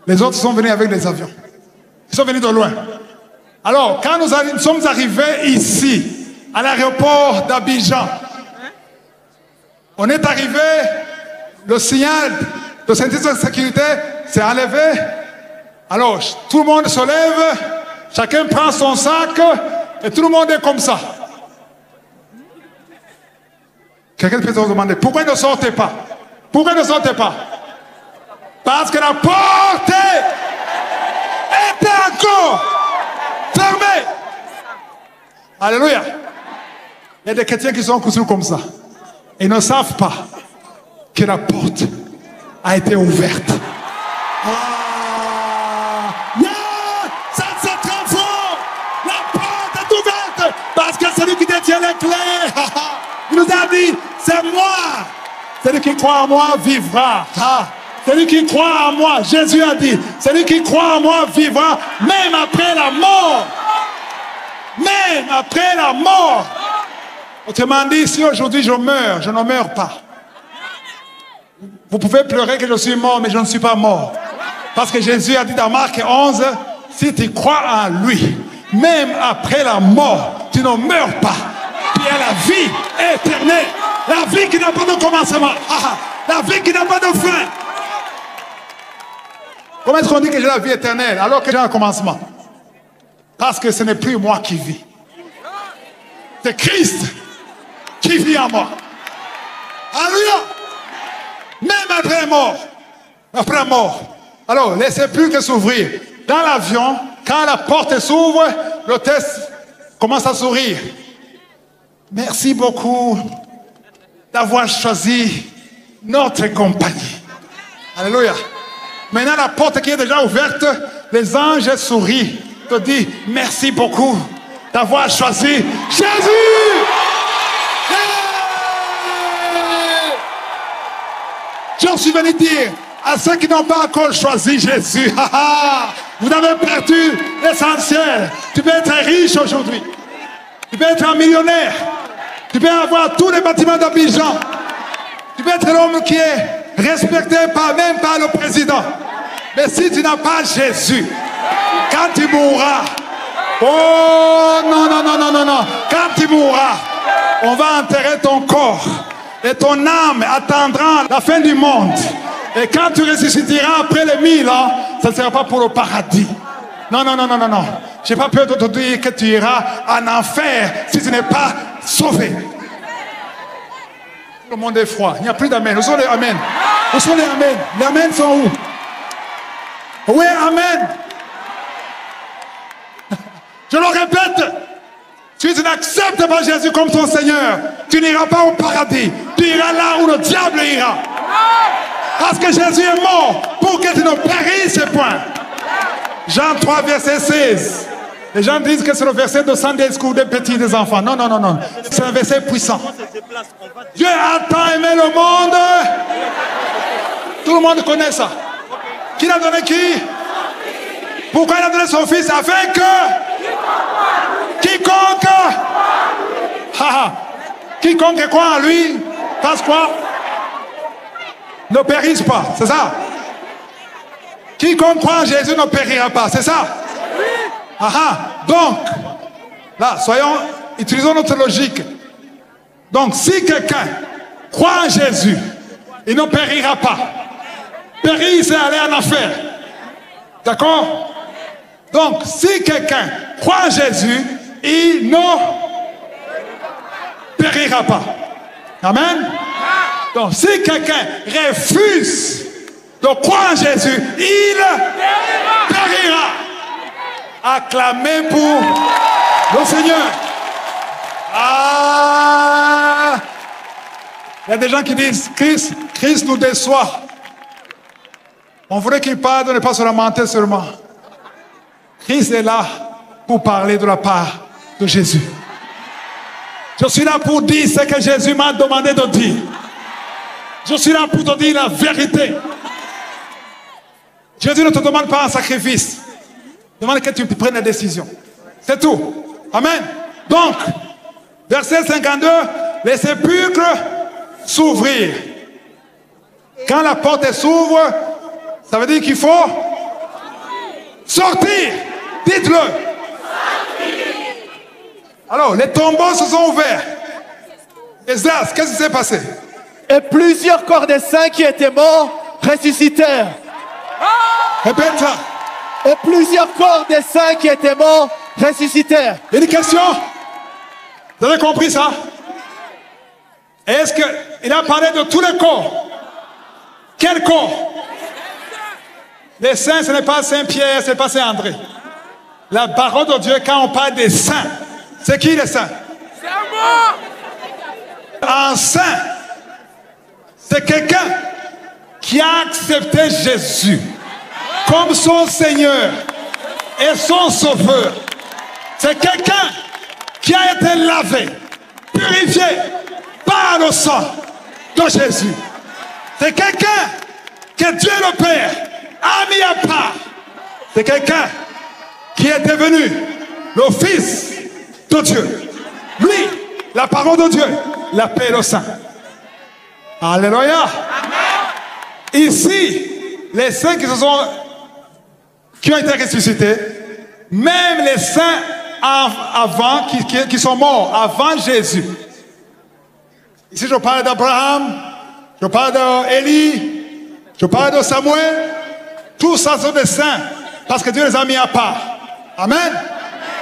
Les autres sont venus avec des avions. Ils sont venus de loin. Alors, quand nous sommes arrivés ici, à l'aéroport d'Abidjan, on est arrivé, le signal de sécurité s'est enlevé. Alors, tout le monde se lève, chacun prend son sac, et tout le monde est comme ça. Quelqu'un peut se demander, pourquoi ne sortez pas? Pourquoi ne sortez pas? Parce que la porte est encore fermée. Alléluia. Il y a des chrétiens qui sont cousus comme ça. Ils ne savent pas que la porte a été ouverte. Yeah! 730 francs! La porte est ouverte parce que celui qui détient les clés, il nous a dit, c'est moi. Celui qui croit en moi vivra. Celui qui croit en moi, Jésus a dit, celui qui croit en moi vivra même après la mort. Même après la mort. Autrement dit, si aujourd'hui je meurs, je ne meurs pas. Vous pouvez pleurer que je suis mort, mais je ne suis pas mort. Parce que Jésus a dit dans Marc 11, si tu crois en lui, même après la mort, tu ne meurs pas. Tu as la vie éternelle. La vie qui n'a pas de commencement. La vie qui n'a pas de fin. Comment est-ce qu'on dit que j'ai la vie éternelle alors que j'ai un commencement? Parce que ce n'est plus moi qui vis. C'est Christ qui vit en moi. Alléluia. Même après mort. Après mort. Alors, laissez plus que s'ouvrir. Dans l'avion, quand la porte s'ouvre, l'hôtesse commence à sourire. Merci beaucoup d'avoir choisi notre compagnie. Alléluia. Maintenant, la porte qui est déjà ouverte, les anges sourient. Te disent merci beaucoup d'avoir choisi Jésus. Je suis venu dire à ceux qui n'ont pas encore choisi Jésus, vous avez perdu l'essentiel. Tu peux être riche aujourd'hui. Tu peux être un millionnaire. Tu peux avoir tous les bâtiments d'Abidjan. Tu peux être l'homme qui est respecté même par le président. Mais si tu n'as pas Jésus, quand tu mourras, oh non, non, non, non, non, non, quand tu mourras, on va enterrer ton corps et ton âme attendra la fin du monde. Et quand tu ressusciteras après les 1000 ans, ça ne sera pas pour le paradis. Non, non, non, non, non, non. Je n'ai pas peur de te dire que tu iras en enfer si tu n'es pas sauvé. Le monde est froid. Il n'y a plus d'amen. Où sont les amen? Où sont les amen? Les amen sont où? Oui, amen. Je le répète. Si tu n'acceptes pas Jésus comme ton Seigneur, tu n'iras pas au paradis. Tu iras là où le diable ira. Parce que Jésus est mort pour que tu ne périsses point. Jean 3, verset 16. Les gens disent que c'est le verset de Sunday School des petits, des enfants. Non, non, non, non. C'est un verset puissant. Dieu a tant aimé le monde. Tout le monde connaît ça. Qui l'a donné qui? Pourquoi il a donné son fils? Afin que quiconque quiconque croit en lui fasse quoi? Ne périsse pas, c'est ça? Quiconque croit en Jésus ne périra pas, c'est ça? Donc, là, utilisons notre logique. Donc, si quelqu'un croit en Jésus, il ne périra pas. Périr, c'est aller en enfer. D'accord? Donc, si quelqu'un croit en Jésus, il ne périra pas. Amen? Donc, si quelqu'un refuse de croire en Jésus, il périra. Acclamez pour le Seigneur. Il y a des gens qui disent, Christ nous déçoit. On voudrait qu'il parle de ne pas se lamenter seulement. Christ est là pour parler de la part de Jésus. Je suis là pour dire ce que Jésus m'a demandé de dire. Je suis là pour te dire la vérité. Jésus ne te demande pas un sacrifice. Il demande que tu prennes la décision. C'est tout. Amen. Donc, verset 52, les sépulcres s'ouvrir. Quand la porte s'ouvre, ça veut dire qu'il faut sortir. Dites-le. Alors, les tombeaux se sont ouverts. Esdras, qu'est-ce qui s'est passé? Et plusieurs corps des saints qui étaient morts ressuscitèrent. Répète ça. Et plusieurs corps des saints qui étaient morts ressuscitèrent. Une question? Vous avez compris ça? Est-ce qu'il a parlé de tous les corps? Quel corps? Les saints, ce n'est pas Saint-Pierre, ce n'est pas Saint-André. La parole de Dieu, quand on parle des saints, c'est qui les saints? C'est moi! Un saint, c'est quelqu'un qui a accepté Jésus comme son Seigneur et son Sauveur. C'est quelqu'un qui a été lavé, purifié par le sang de Jésus. C'est quelqu'un que Dieu le Père a mis à part. C'est quelqu'un qui est devenu le Fils de Dieu. Lui, la parole de Dieu, l'appelle au Saint. Alléluia. Ici, les saints qui ont été ressuscités, même les saints avant, qui sont morts avant Jésus. Ici, je parle d'Abraham, je parle d'Élie, je parle de Samuel. Tous ça sont des saints parce que Dieu les a mis à part. Amen.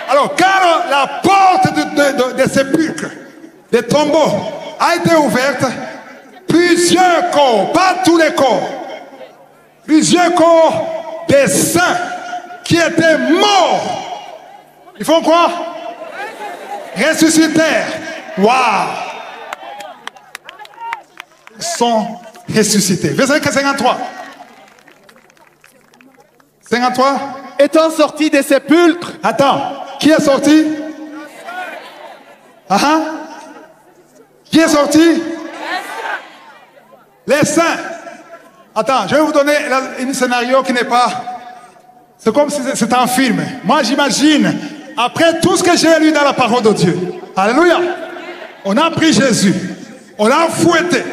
Alors, quand la porte des sépulcres, des tombeaux, a été ouverte, plusieurs corps, pas tous les corps, plusieurs corps des saints qui étaient morts, ils font quoi? Ressuscitèrent. Waouh! Ils sont ressuscités. Verset 53. 53. Étant sortis des sépulcres. Attends, qui est sorti? Qui est sorti? Les saints. Attends, je vais vous donner un scénario qui n'est pas... C'est comme si c'était un film. Moi, j'imagine, après tout ce que j'ai lu dans la parole de Dieu, alléluia, on a pris Jésus, on l'a fouetté,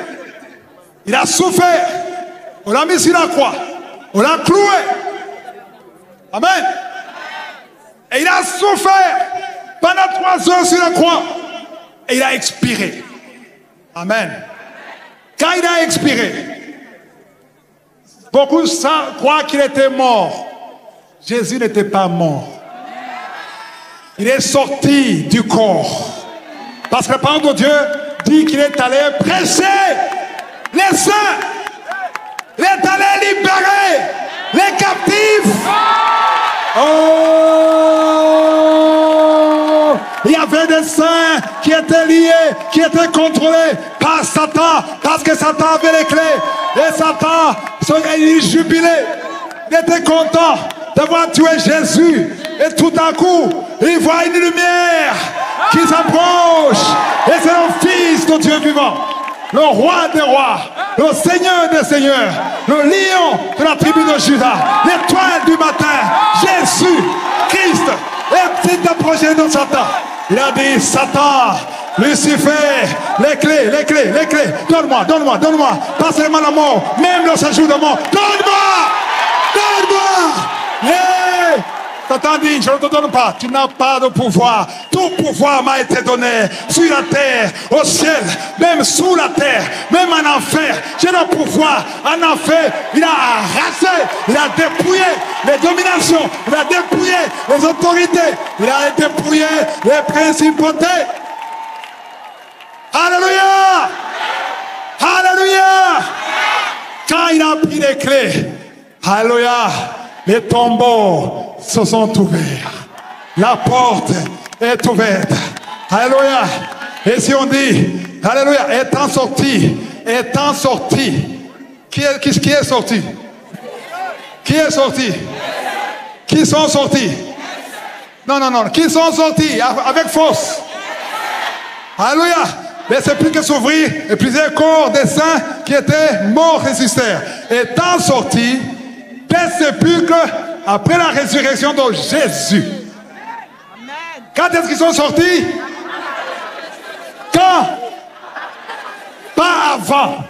il a souffert, on l'a mis sur la croix, on l'a cloué. Amen. Et il a souffert pendant 3 heures sur la croix. Et il a expiré. Amen. Quand il a expiré, beaucoup croient qu'il était mort. Jésus n'était pas mort. Il est sorti du corps. Parce que la parole de Dieu dit qu'il est allé prêcher les saints. Il est allé libérer les captifs. Oh! Il y avait des saints qui étaient liés, qui étaient contrôlés par Satan, parce que Satan avait les clés. Et Satan, il jubilait. Il était content d'avoir tué Jésus. Et tout à coup, il voit une lumière qui s'approche. Et c'est le Fils de Dieu vivant, le Roi des rois, le Seigneur des seigneurs, le lion de la tribu de Judas, l'étoile du matin, Jésus, Christ, et s'est approché de Satan. Il a dit, Satan, Lucifer, les clés, donne-moi, pas seulement la mort, même le séjour de mort, donne-moi. Hey! Satan dit, je ne te donne pas, tu n'as pas de pouvoir. Tout pouvoir m'a été donné sur la terre, au ciel, même sous la terre, même en enfer. J'ai le pouvoir. En enfer, il a arraché, il a dépouillé les dominations, il a dépouillé les autorités, il a dépouillé les principautés. Alléluia! Alléluia! Quand il a pris les clés, alléluia, les tombeaux se sont ouverts. La porte est ouverte. Alléluia. Et si on dit, alléluia, étant sorti. Qui est sorti? Qui est sorti? Qui sont sortis? Non. Qui sont sortis avec force? Alléluia. Les sépulcres s'ouvrirent et plusieurs corps des saints qui étaient morts ressuscitèrent. Étant sortis des sépulcres après la résurrection de Jésus. Quand est-ce qu'ils sont sortis? Quand? Pas avant,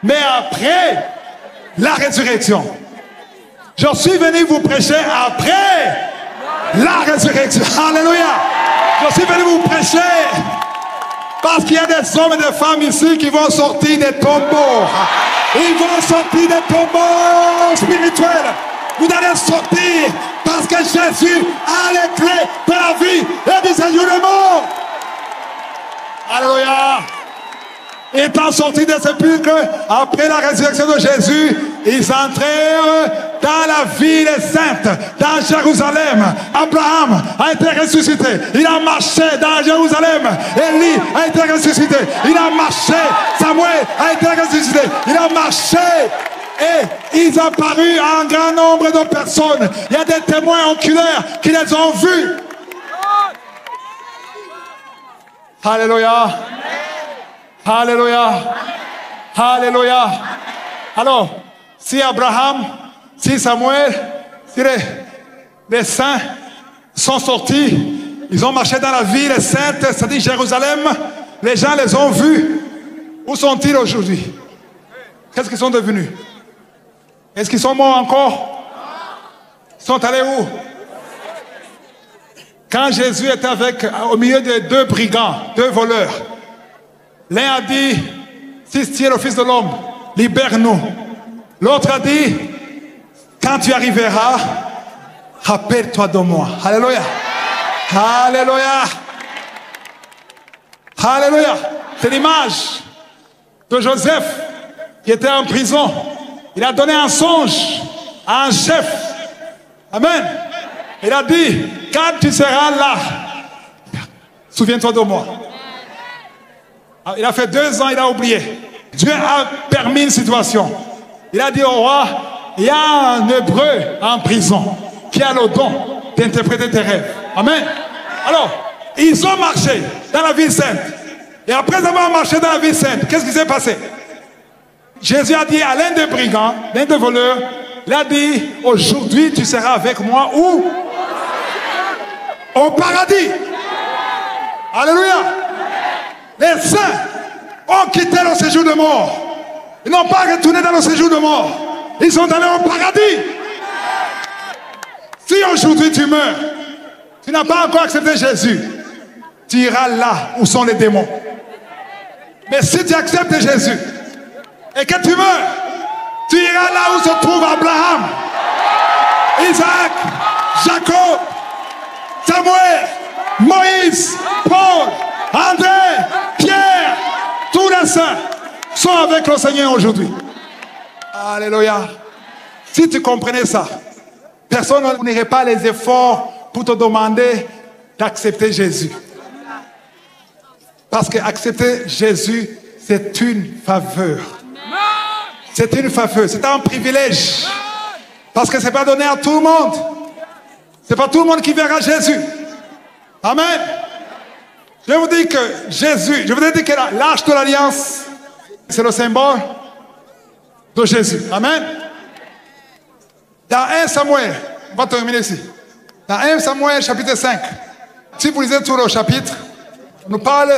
mais après la résurrection. Je suis venu vous prêcher après la résurrection. Alléluia. Je suis venu vous prêcher parce qu'il y a des hommes et des femmes ici qui vont sortir des tombeaux. Ils vont sortir des tombeaux spirituels. Vous allez sortir parce que Jésus a les clés de la vie et du séjour des morts. Alléluia. étant sortis des sépulcres, après la résurrection de Jésus, ils entrèrent dans la ville sainte, dans Jérusalem. Abraham a été ressuscité. Il a marché dans Jérusalem. Élie a été ressuscité. Il a marché. Samuel a été ressuscité. Il a marché. Et ils ont apparu à un grand nombre de personnes. Il y a des témoins oculaires qui les ont vus. Alléluia. Alléluia. Alléluia. Alors, si Abraham, si Samuel, si les saints sont sortis, ils ont marché dans la ville sainte, c'est-à-dire Jérusalem, les gens les ont vus. Où sont-ils aujourd'hui? Qu'est-ce qu'ils sont devenus? Est-ce qu'ils sont morts encore? Ils sont allés où? Quand Jésus était au milieu de deux brigands, deux voleurs, l'un a dit, si tu es le Fils de l'homme, libère-nous. L'autre a dit, quand tu arriveras, rappelle-toi de moi. Alléluia. Alléluia. Alléluia. C'est l'image de Joseph qui était en prison. Il a donné un songe à un chef. Amen. Il a dit, quand tu seras là, souviens-toi de moi. Il a fait 2 ans, il a oublié. Dieu a permis une situation. Il a dit au roi, il y a un hébreu en prison qui a le don d'interpréter tes rêves. Amen. Alors, ils ont marché dans la ville sainte. Et après avoir marché dans la ville sainte, qu'est-ce qui s'est passé? Jésus a dit à l'un des brigands, l'un des voleurs, il a dit, aujourd'hui tu seras avec moi où? Au paradis. Alléluia. Les saints ont quitté le séjour de mort. Ils n'ont pas retourné dans le séjour de mort. Ils sont allés au paradis. Si aujourd'hui tu meurs, tu n'as pas encore accepté Jésus, tu iras là où sont les démons. Mais si tu acceptes Jésus et que tu meurs, tu iras là où se trouve Abraham, Isaac, Jacob, Samuel, Moïse, Paul, André, Pierre, tous les saints sont avec le Seigneur aujourd'hui. Alléluia. Si tu comprenais ça, personne n'irait pas les efforts pour te demander d'accepter Jésus. Parce qu'accepter Jésus, c'est une faveur. C'est une faveur, c'est un privilège. Parce que ce n'est pas donné à tout le monde. Ce n'est pas tout le monde qui verra Jésus. Amen. Je vous dis que Jésus, je vous ai dit que l'arche de l'alliance, c'est le symbole de Jésus. Amen. Dans 1 Samuel, on va terminer ici. Dans 1 Samuel chapitre 5, si vous lisez tout le chapitre, on nous parle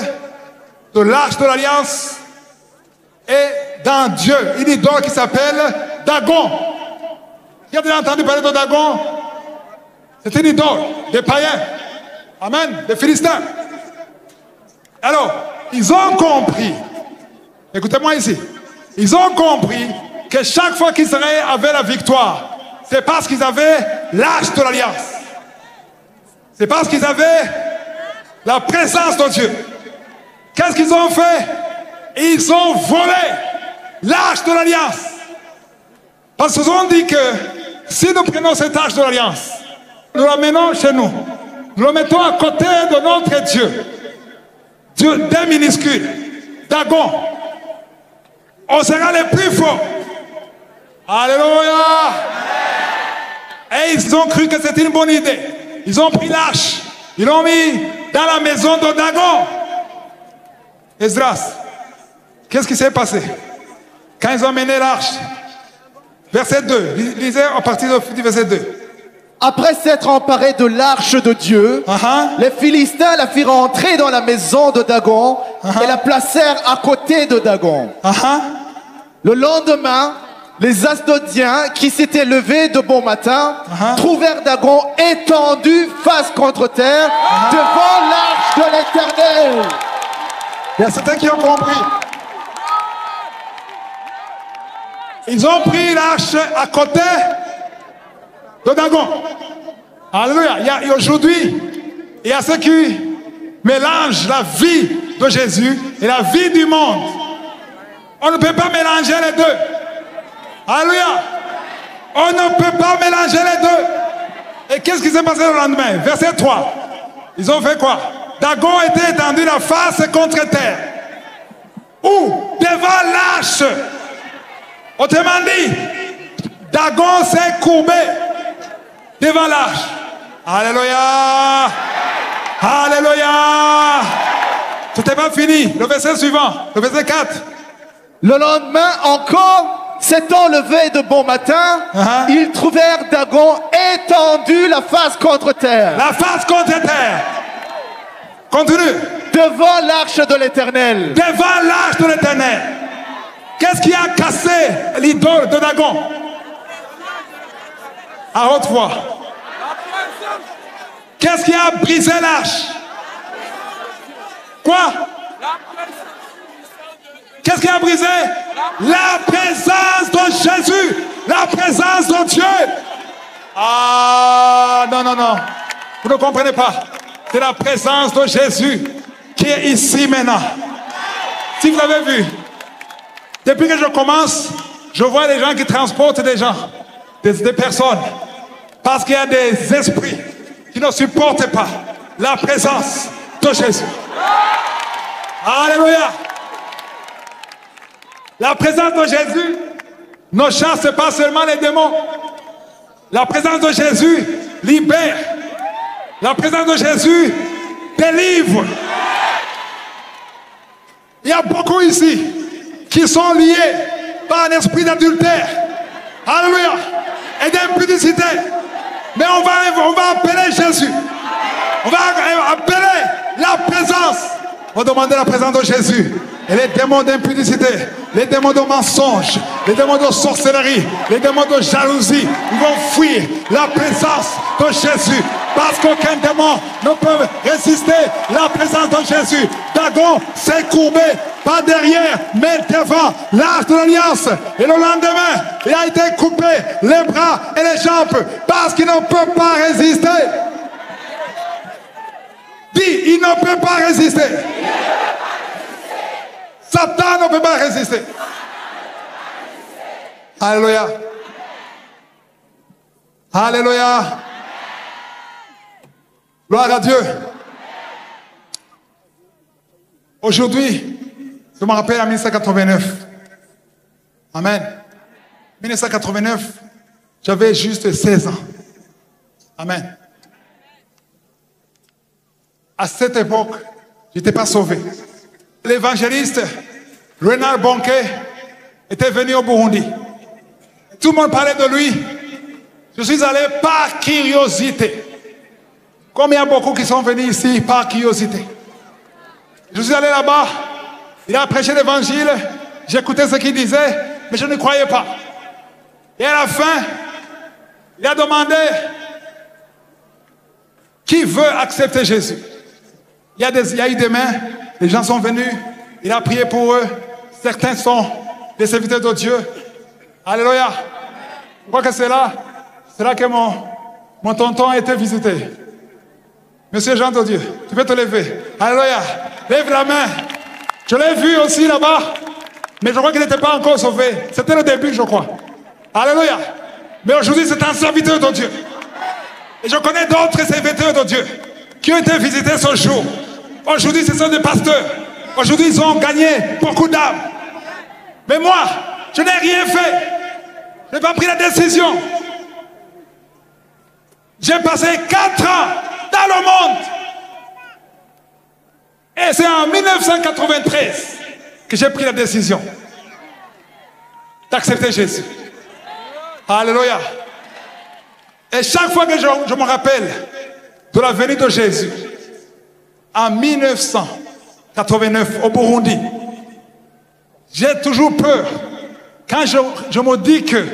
de l'arche de l'alliance et d'un Dieu, une idole qui s'appelle Dagon. Qui a déjà entendu parler de Dagon? C'est une idole des païens. Amen, des Philistins. Alors, ils ont compris, écoutez-moi ici, ils ont compris que chaque fois qu'Israël avait la victoire, c'est parce qu'ils avaient l'arche de l'alliance. C'est parce qu'ils avaient la présence de Dieu. Qu'est-ce qu'ils ont fait? Ils ont volé l'arche de l'alliance. Parce qu'ils ont dit que si nous prenons cette arche de l'alliance, nous l'amenons chez nous, nous le mettons à côté de notre Dieu, Dieu des minuscules, Dagon, on sera les plus forts. Alléluia. Et ils ont cru que c'était une bonne idée. Ils ont pris l'arche, ils l'ont mis dans la maison de Dagon. Esdras, qu'est-ce qui s'est passé? Quand ils ont mené l'arche, verset 2, lisez à partir du verset 2. Après s'être emparés de l'arche de Dieu, les Philistins la firent entrer dans la maison de Dagon et la placèrent à côté de Dagon. Le lendemain, les Asdodiens qui s'étaient levés de bon matin trouvèrent Dagon étendu face contre terre devant l'arche de l'Éternel. Il y a certains qui ont compris. Ils ont pris l'arche à côté de Dagon. Alléluia. Et aujourd'hui, il y a ceux qui mélangent la vie de Jésus et la vie du monde. On ne peut pas mélanger les deux. Alléluia. On ne peut pas mélanger les deux. Et qu'est-ce qui s'est passé le lendemain? Verset 3. Ils ont fait quoi? Dagon était étendu la face contre terre. Ou devant l'arche. Autrement dit, Dagon s'est courbé devant l'arche. Alléluia. Alléluia. C'était pas fini. Le verset suivant, le verset 4. Le lendemain encore, s'étant levé de bon matin, ils trouvèrent Dagon étendu la face contre terre. La face contre terre. Continue. Devant l'arche de l'Éternel. Devant l'arche de l'Éternel. Qu'est-ce qui a cassé l'idole de Dagon? À haute voix. Qu'est-ce qui a brisé l'arche? Quoi? Qu'est-ce qui a brisé? La présence de Jésus. La présence de Dieu. Ah, non, non, non. Vous ne comprenez pas. C'est la présence de Jésus qui est ici maintenant. Si vous avez vu, depuis que je commence, je vois des gens qui transportent des gens, des personnes. Parce qu'il y a des esprits qui ne supportent pas la présence de Jésus. Alléluia. La présence de Jésus ne chasse pas seulement les démons. La présence de Jésus libère. La présence de Jésus délivre. Il y a beaucoup ici qui sont liés par un esprit d'adultère. Alléluia. Et d'impudicité. Mais on va appeler Jésus. On va appeler la présence. On va demander la présence de Jésus. Et les démons d'impudicité, les démons de mensonge, les démons de sorcellerie, les démons de jalousie, ils vont fuir la présence de Jésus. Parce qu'aucun démon ne peut résister la présence de Jésus. Dagon s'est courbé, pas derrière, mais devant l'arche de l'Alliance. Et le lendemain, il a été coupé les bras et les jambes parce qu'il ne peut pas résister. Dis, il ne peut pas résister. Satan ne peut pas résister. Alléluia. Alléluia. Gloire à Dieu. Aujourd'hui, je me rappelle en 1989. Amen. 1989, j'avais juste 16 ans. Amen. À cette époque, je n'étais pas sauvé. L'évangéliste Renard Bonquet était venu au Burundi. Tout le monde parlait de lui. Je suis allé par curiosité. Comme il y a beaucoup qui sont venus ici par curiosité. Je suis allé là-bas. Il a prêché l'évangile. J'écoutais ce qu'il disait, mais je ne croyais pas. Et à la fin, il a demandé qui veut accepter Jésus. Il y a eu des mains. Les gens sont venus, il a prié pour eux. Certains sont des serviteurs de Dieu. Alléluia. Je crois que c'est là que mon tonton a été visité. Monsieur Jean de Dieu, tu peux te lever. Alléluia. Lève la main. Je l'ai vu aussi là-bas, mais je crois qu'il n'était pas encore sauvé. C'était le début, je crois. Alléluia. Mais aujourd'hui, c'est un serviteur de Dieu. Et je connais d'autres serviteurs de Dieu qui ont été visités ce jour. Aujourd'hui, ce sont des pasteurs. Aujourd'hui, ils ont gagné beaucoup d'âmes. Mais moi, je n'ai rien fait. Je n'ai pas pris la décision. J'ai passé 4 ans dans le monde. Et c'est en 1993 que j'ai pris la décision d'accepter Jésus. Alléluia. Et chaque fois que je me rappelle de la venue de Jésus, en 1989 au Burundi, j'ai toujours peur quand je me dis que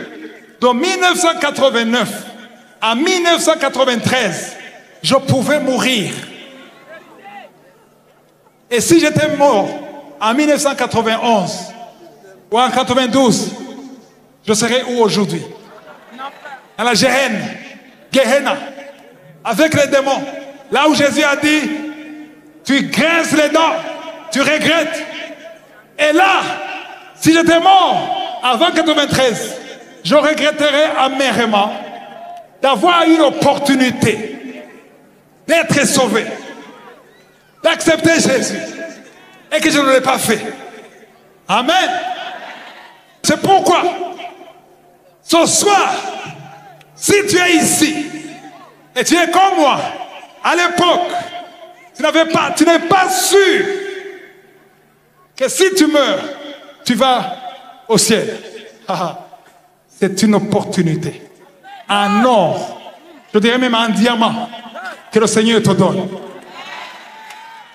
de 1989 à 1993, je pouvais mourir. Et si j'étais mort en 1991 ou en 92, je serais où aujourd'hui? Dans la Gehenna, avec les démons. Là où Jésus a dit, tu grinces les dents, tu regrettes. Et là, Si j'étais mort avant 93, je regretterais amèrement d'avoir eu l'opportunité d'être sauvé, d'accepter Jésus, et que je ne l'ai pas fait. Amen. C'est pourquoi, ce soir, si tu es ici, et tu es comme moi, à l'époque, tu n'es pas sûr que si tu meurs, tu vas au ciel. C'est une opportunité. Un or, je dirais même un diamant, que le Seigneur te donne.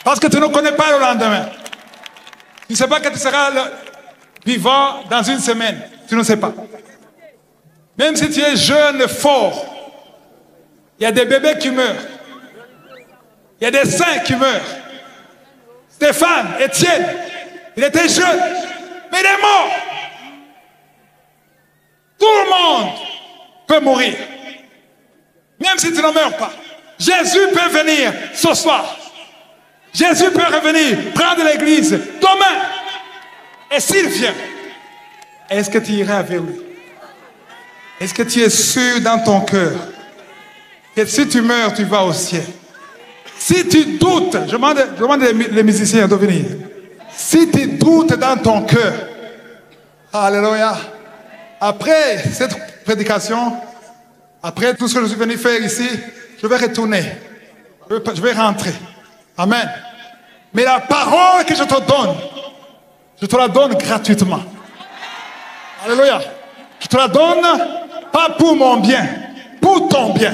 Parce que tu ne connais pas le lendemain. Tu ne sais pas que tu seras vivant dans une semaine. Tu ne sais pas. Même si tu es jeune, fort, il y a des bébés qui meurent. Il y a des saints qui meurent. Stéphane, Étienne, il était jeune, mais il est mort. Tout le monde peut mourir. Même si tu ne meurs pas. Jésus peut venir ce soir. Jésus peut revenir prendre l'église demain. Et s'il vient, est-ce que tu iras avec lui? Est-ce que tu es sûr dans ton cœur que si tu meurs, tu vas au ciel? Si tu doutes, je demande les musiciens de venir. Si tu doutes dans ton cœur, alléluia, après cette prédication, après tout ce que je suis venu faire ici, je vais retourner. Je vais rentrer. Amen. Mais la parole que je te donne, je te la donne gratuitement. Alléluia. Je te la donne pas pour mon bien, pour ton bien.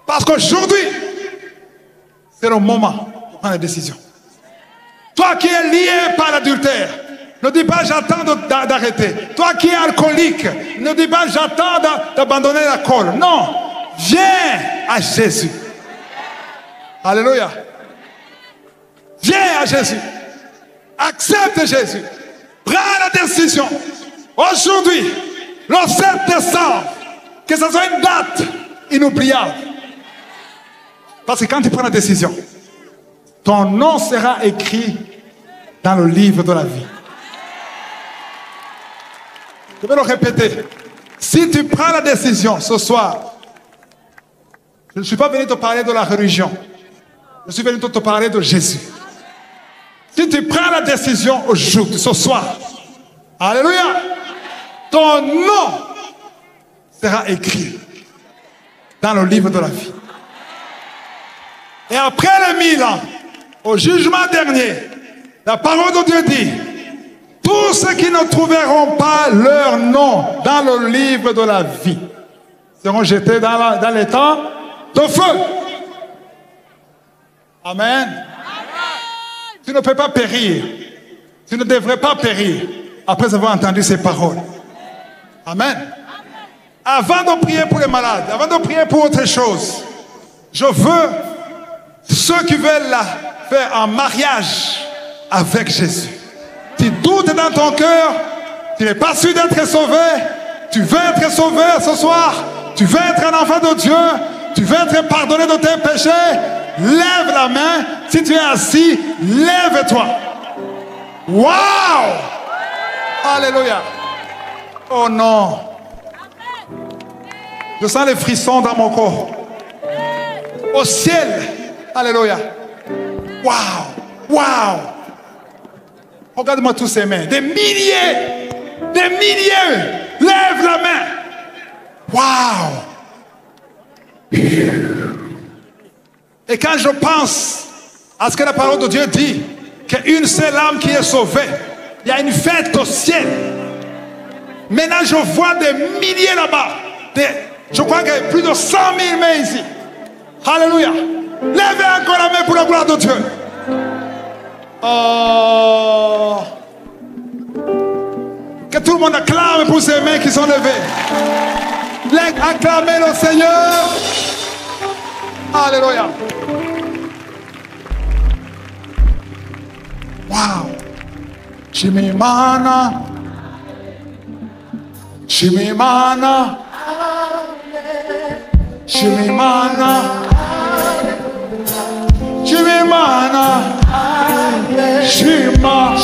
Parce qu'aujourd'hui, c'est le moment de prendre une décision. Toi qui es lié par l'adultère, ne dis pas j'attends d'arrêter. Toi qui es alcoolique, ne dis pas j'attends d'abandonner l'alcool. Non, viens à Jésus. Alléluia. Viens à Jésus. Accepte Jésus. Prends la décision. Aujourd'hui, le 7 décembre, que ce soit une date inoubliable. Parce que quand tu prends la décision, ton nom sera écrit dans le livre de la vie. Je vais le répéter. Si tu prends la décision ce soir, je ne suis pas venu te parler de la religion. Je suis venu te parler de Jésus. Si tu prends la décision aujourd'hui, ce soir, alléluia, ton nom sera écrit dans le livre de la vie. Et après les 1000 ans, au jugement dernier, la parole de Dieu dit, tous ceux qui ne trouveront pas leur nom dans le livre de la vie seront jetés dans les temps de feu. Amen. Tu ne peux pas périr. Tu ne devrais pas périr après avoir entendu ces paroles. Amen. Avant de prier pour les malades, avant de prier pour autre chose, je veux ceux qui veulent la faire en mariage avec Jésus. Tu doutes dans ton cœur, tu n'es pas sûr d'être sauvé, tu veux être sauvé ce soir, tu veux être un enfant de Dieu, tu veux être pardonné de tes péchés, lève la main. Si tu es assis, lève-toi. Waouh! Alléluia. Oh non. Je sens les frissons dans mon corps. Au ciel. Alléluia. Waouh. Waouh. Regarde-moi tous ces mains. Des milliers. Des milliers. Lève la main. Waouh. Et quand je pense à ce que la parole de Dieu dit, qu'une seule âme qui est sauvée, il y a une fête au ciel. Maintenant, je vois des milliers là-bas. Je crois qu'il y a plus de 100 000 mains ici. Alléluia. Levez encore la main pour la gloire de Dieu. Oh. Que tout le monde acclame pour ces mains qui sont levées. Acclamez le Seigneur. Alléluia. Wow. Chimimana. Chimimana. Chimimana. Chimimana. Shima.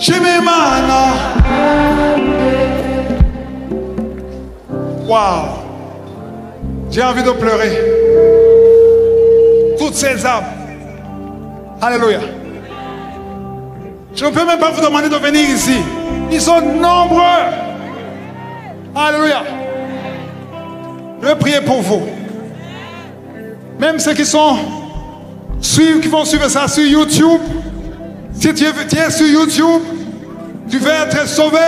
Chimimana. Waouh. J'ai envie de pleurer. Toutes ces âmes. Alléluia. Je ne peux même pas vous demander de venir ici. Ils sont nombreux. Alléluia. Je vais prier pour vous. Même ceux qui vont suivre ça sur YouTube. Si tu es sur YouTube, tu veux être sauvé.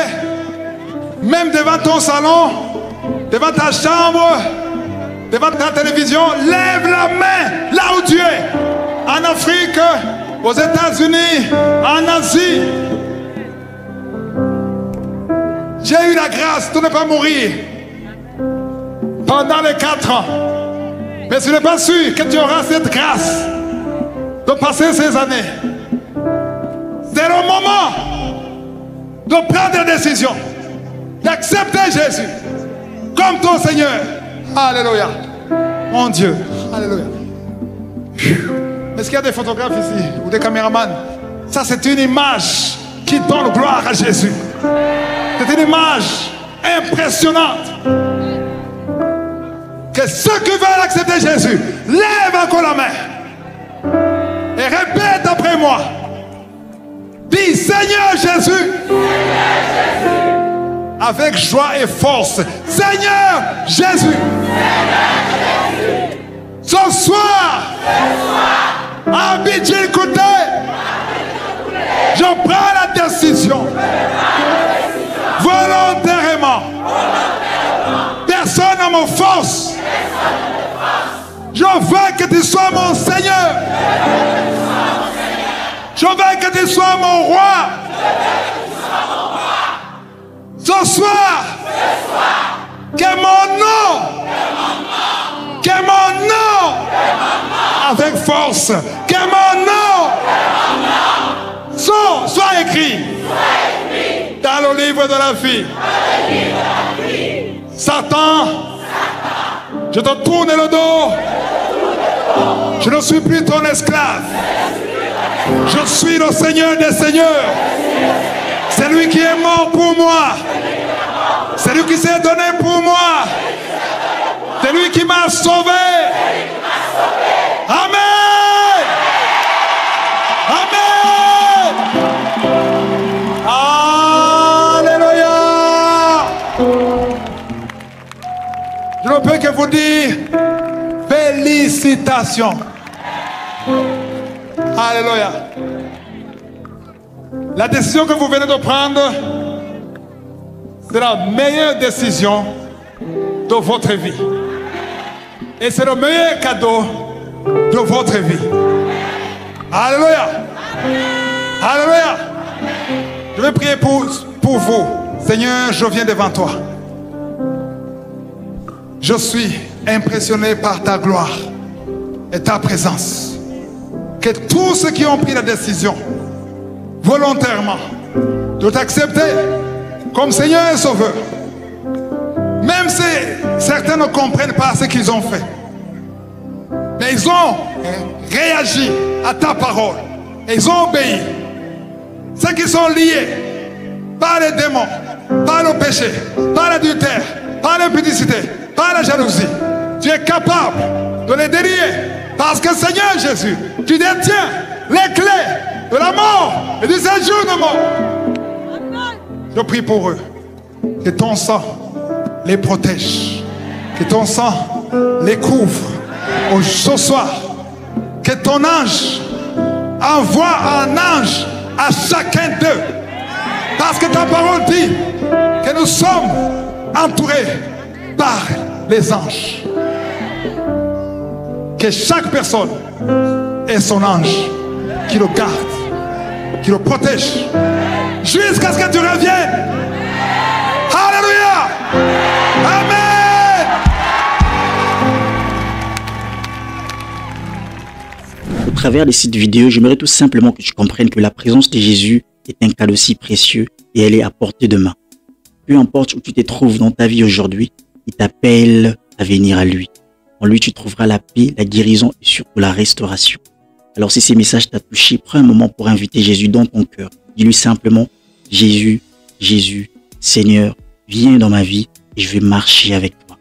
Même devant ton salon, devant ta chambre, devant ta télévision, lève la main là où tu es. En Afrique, aux États-Unis, en Asie. J'ai eu la grâce de ne pas mourir pendant les 4 ans. Mais ce n'est pas sûr que tu auras cette grâce de passer ces années. C'est le moment de prendre des décisions, d'accepter Jésus comme ton Seigneur. Alléluia. Mon Dieu. Alléluia. Est-ce qu'il y a des photographes ici ou des caméramans? Ça, c'est une image qui donne gloire à Jésus. C'est une image impressionnante. Que ceux qui veulent accepter Jésus, lève encore la main et répète après moi. Dis Seigneur Jésus, avec joie et force. Seigneur Jésus, ce soir, à Abidjan-Côté, je prends la décision volontairement. Personne ne me force. Je veux que tu sois mon Seigneur. Je veux que tu sois mon roi. Ce soir, que mon nom, avec force, que mon nom soit écrit dans le livre de la vie. Satan, je te tourne le dos. Je ne suis plus ton esclave. Je suis le Seigneur des Seigneurs. C'est lui qui est mort pour moi. C'est lui qui s'est donné pour moi. C'est lui qui m'a sauvé. Amen. Amen. Alléluia. Je ne peux que vous dire félicitations. Alléluia. La décision que vous venez de prendre, c'est la meilleure décision de votre vie. Et c'est le meilleur cadeau de votre vie. Alléluia. Alléluia. Je vais prier pour vous. Seigneur, je viens devant toi. Je suis impressionné par ta gloire et ta présence. Que tous ceux qui ont pris la décision volontairement de t'accepter comme Seigneur et Sauveur, même si certains ne comprennent pas ce qu'ils ont fait, mais ils ont réagi à ta parole et ils ont obéi. Ceux qui sont liés par les démons, par le péché, par l'adultère, par l'impudicité, par la jalousie, tu es capable de les délier. Parce que Seigneur Jésus, tu détiens les clés de la mort et du séjour de mort. Je prie pour eux. Que ton sang les protège. Que ton sang les couvre. Ce soir, que ton ange envoie un ange à chacun d'eux. Parce que ta parole dit que nous sommes entourés par les anges. Que chaque personne ait son ange qui le garde, qui le protège, jusqu'à ce que tu reviennes. Alléluia. Amen. Au travers de cette vidéo, j'aimerais tout simplement que tu comprennes que la présence de Jésus est un cadeau si précieux et elle est à portée de main. Peu importe où tu te trouves dans ta vie aujourd'hui, il t'appelle à venir à lui. En lui, tu trouveras la paix, la guérison et surtout la restauration. Alors si ces messages t'ont touché, prends un moment pour inviter Jésus dans ton cœur. Dis-lui simplement, Jésus, Jésus, Seigneur, viens dans ma vie et je vais marcher avec toi.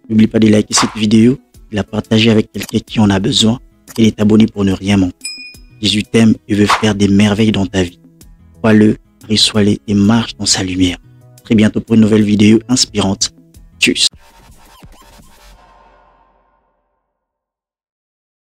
N'oublie pas de liker cette vidéo, de la partager avec quelqu'un qui en a besoin et de t'abonner pour ne rien manquer. Jésus t'aime et veut faire des merveilles dans ta vie. Crois-le, reçois-le et marche dans sa lumière. Très bientôt pour une nouvelle vidéo inspirante. Tchuss.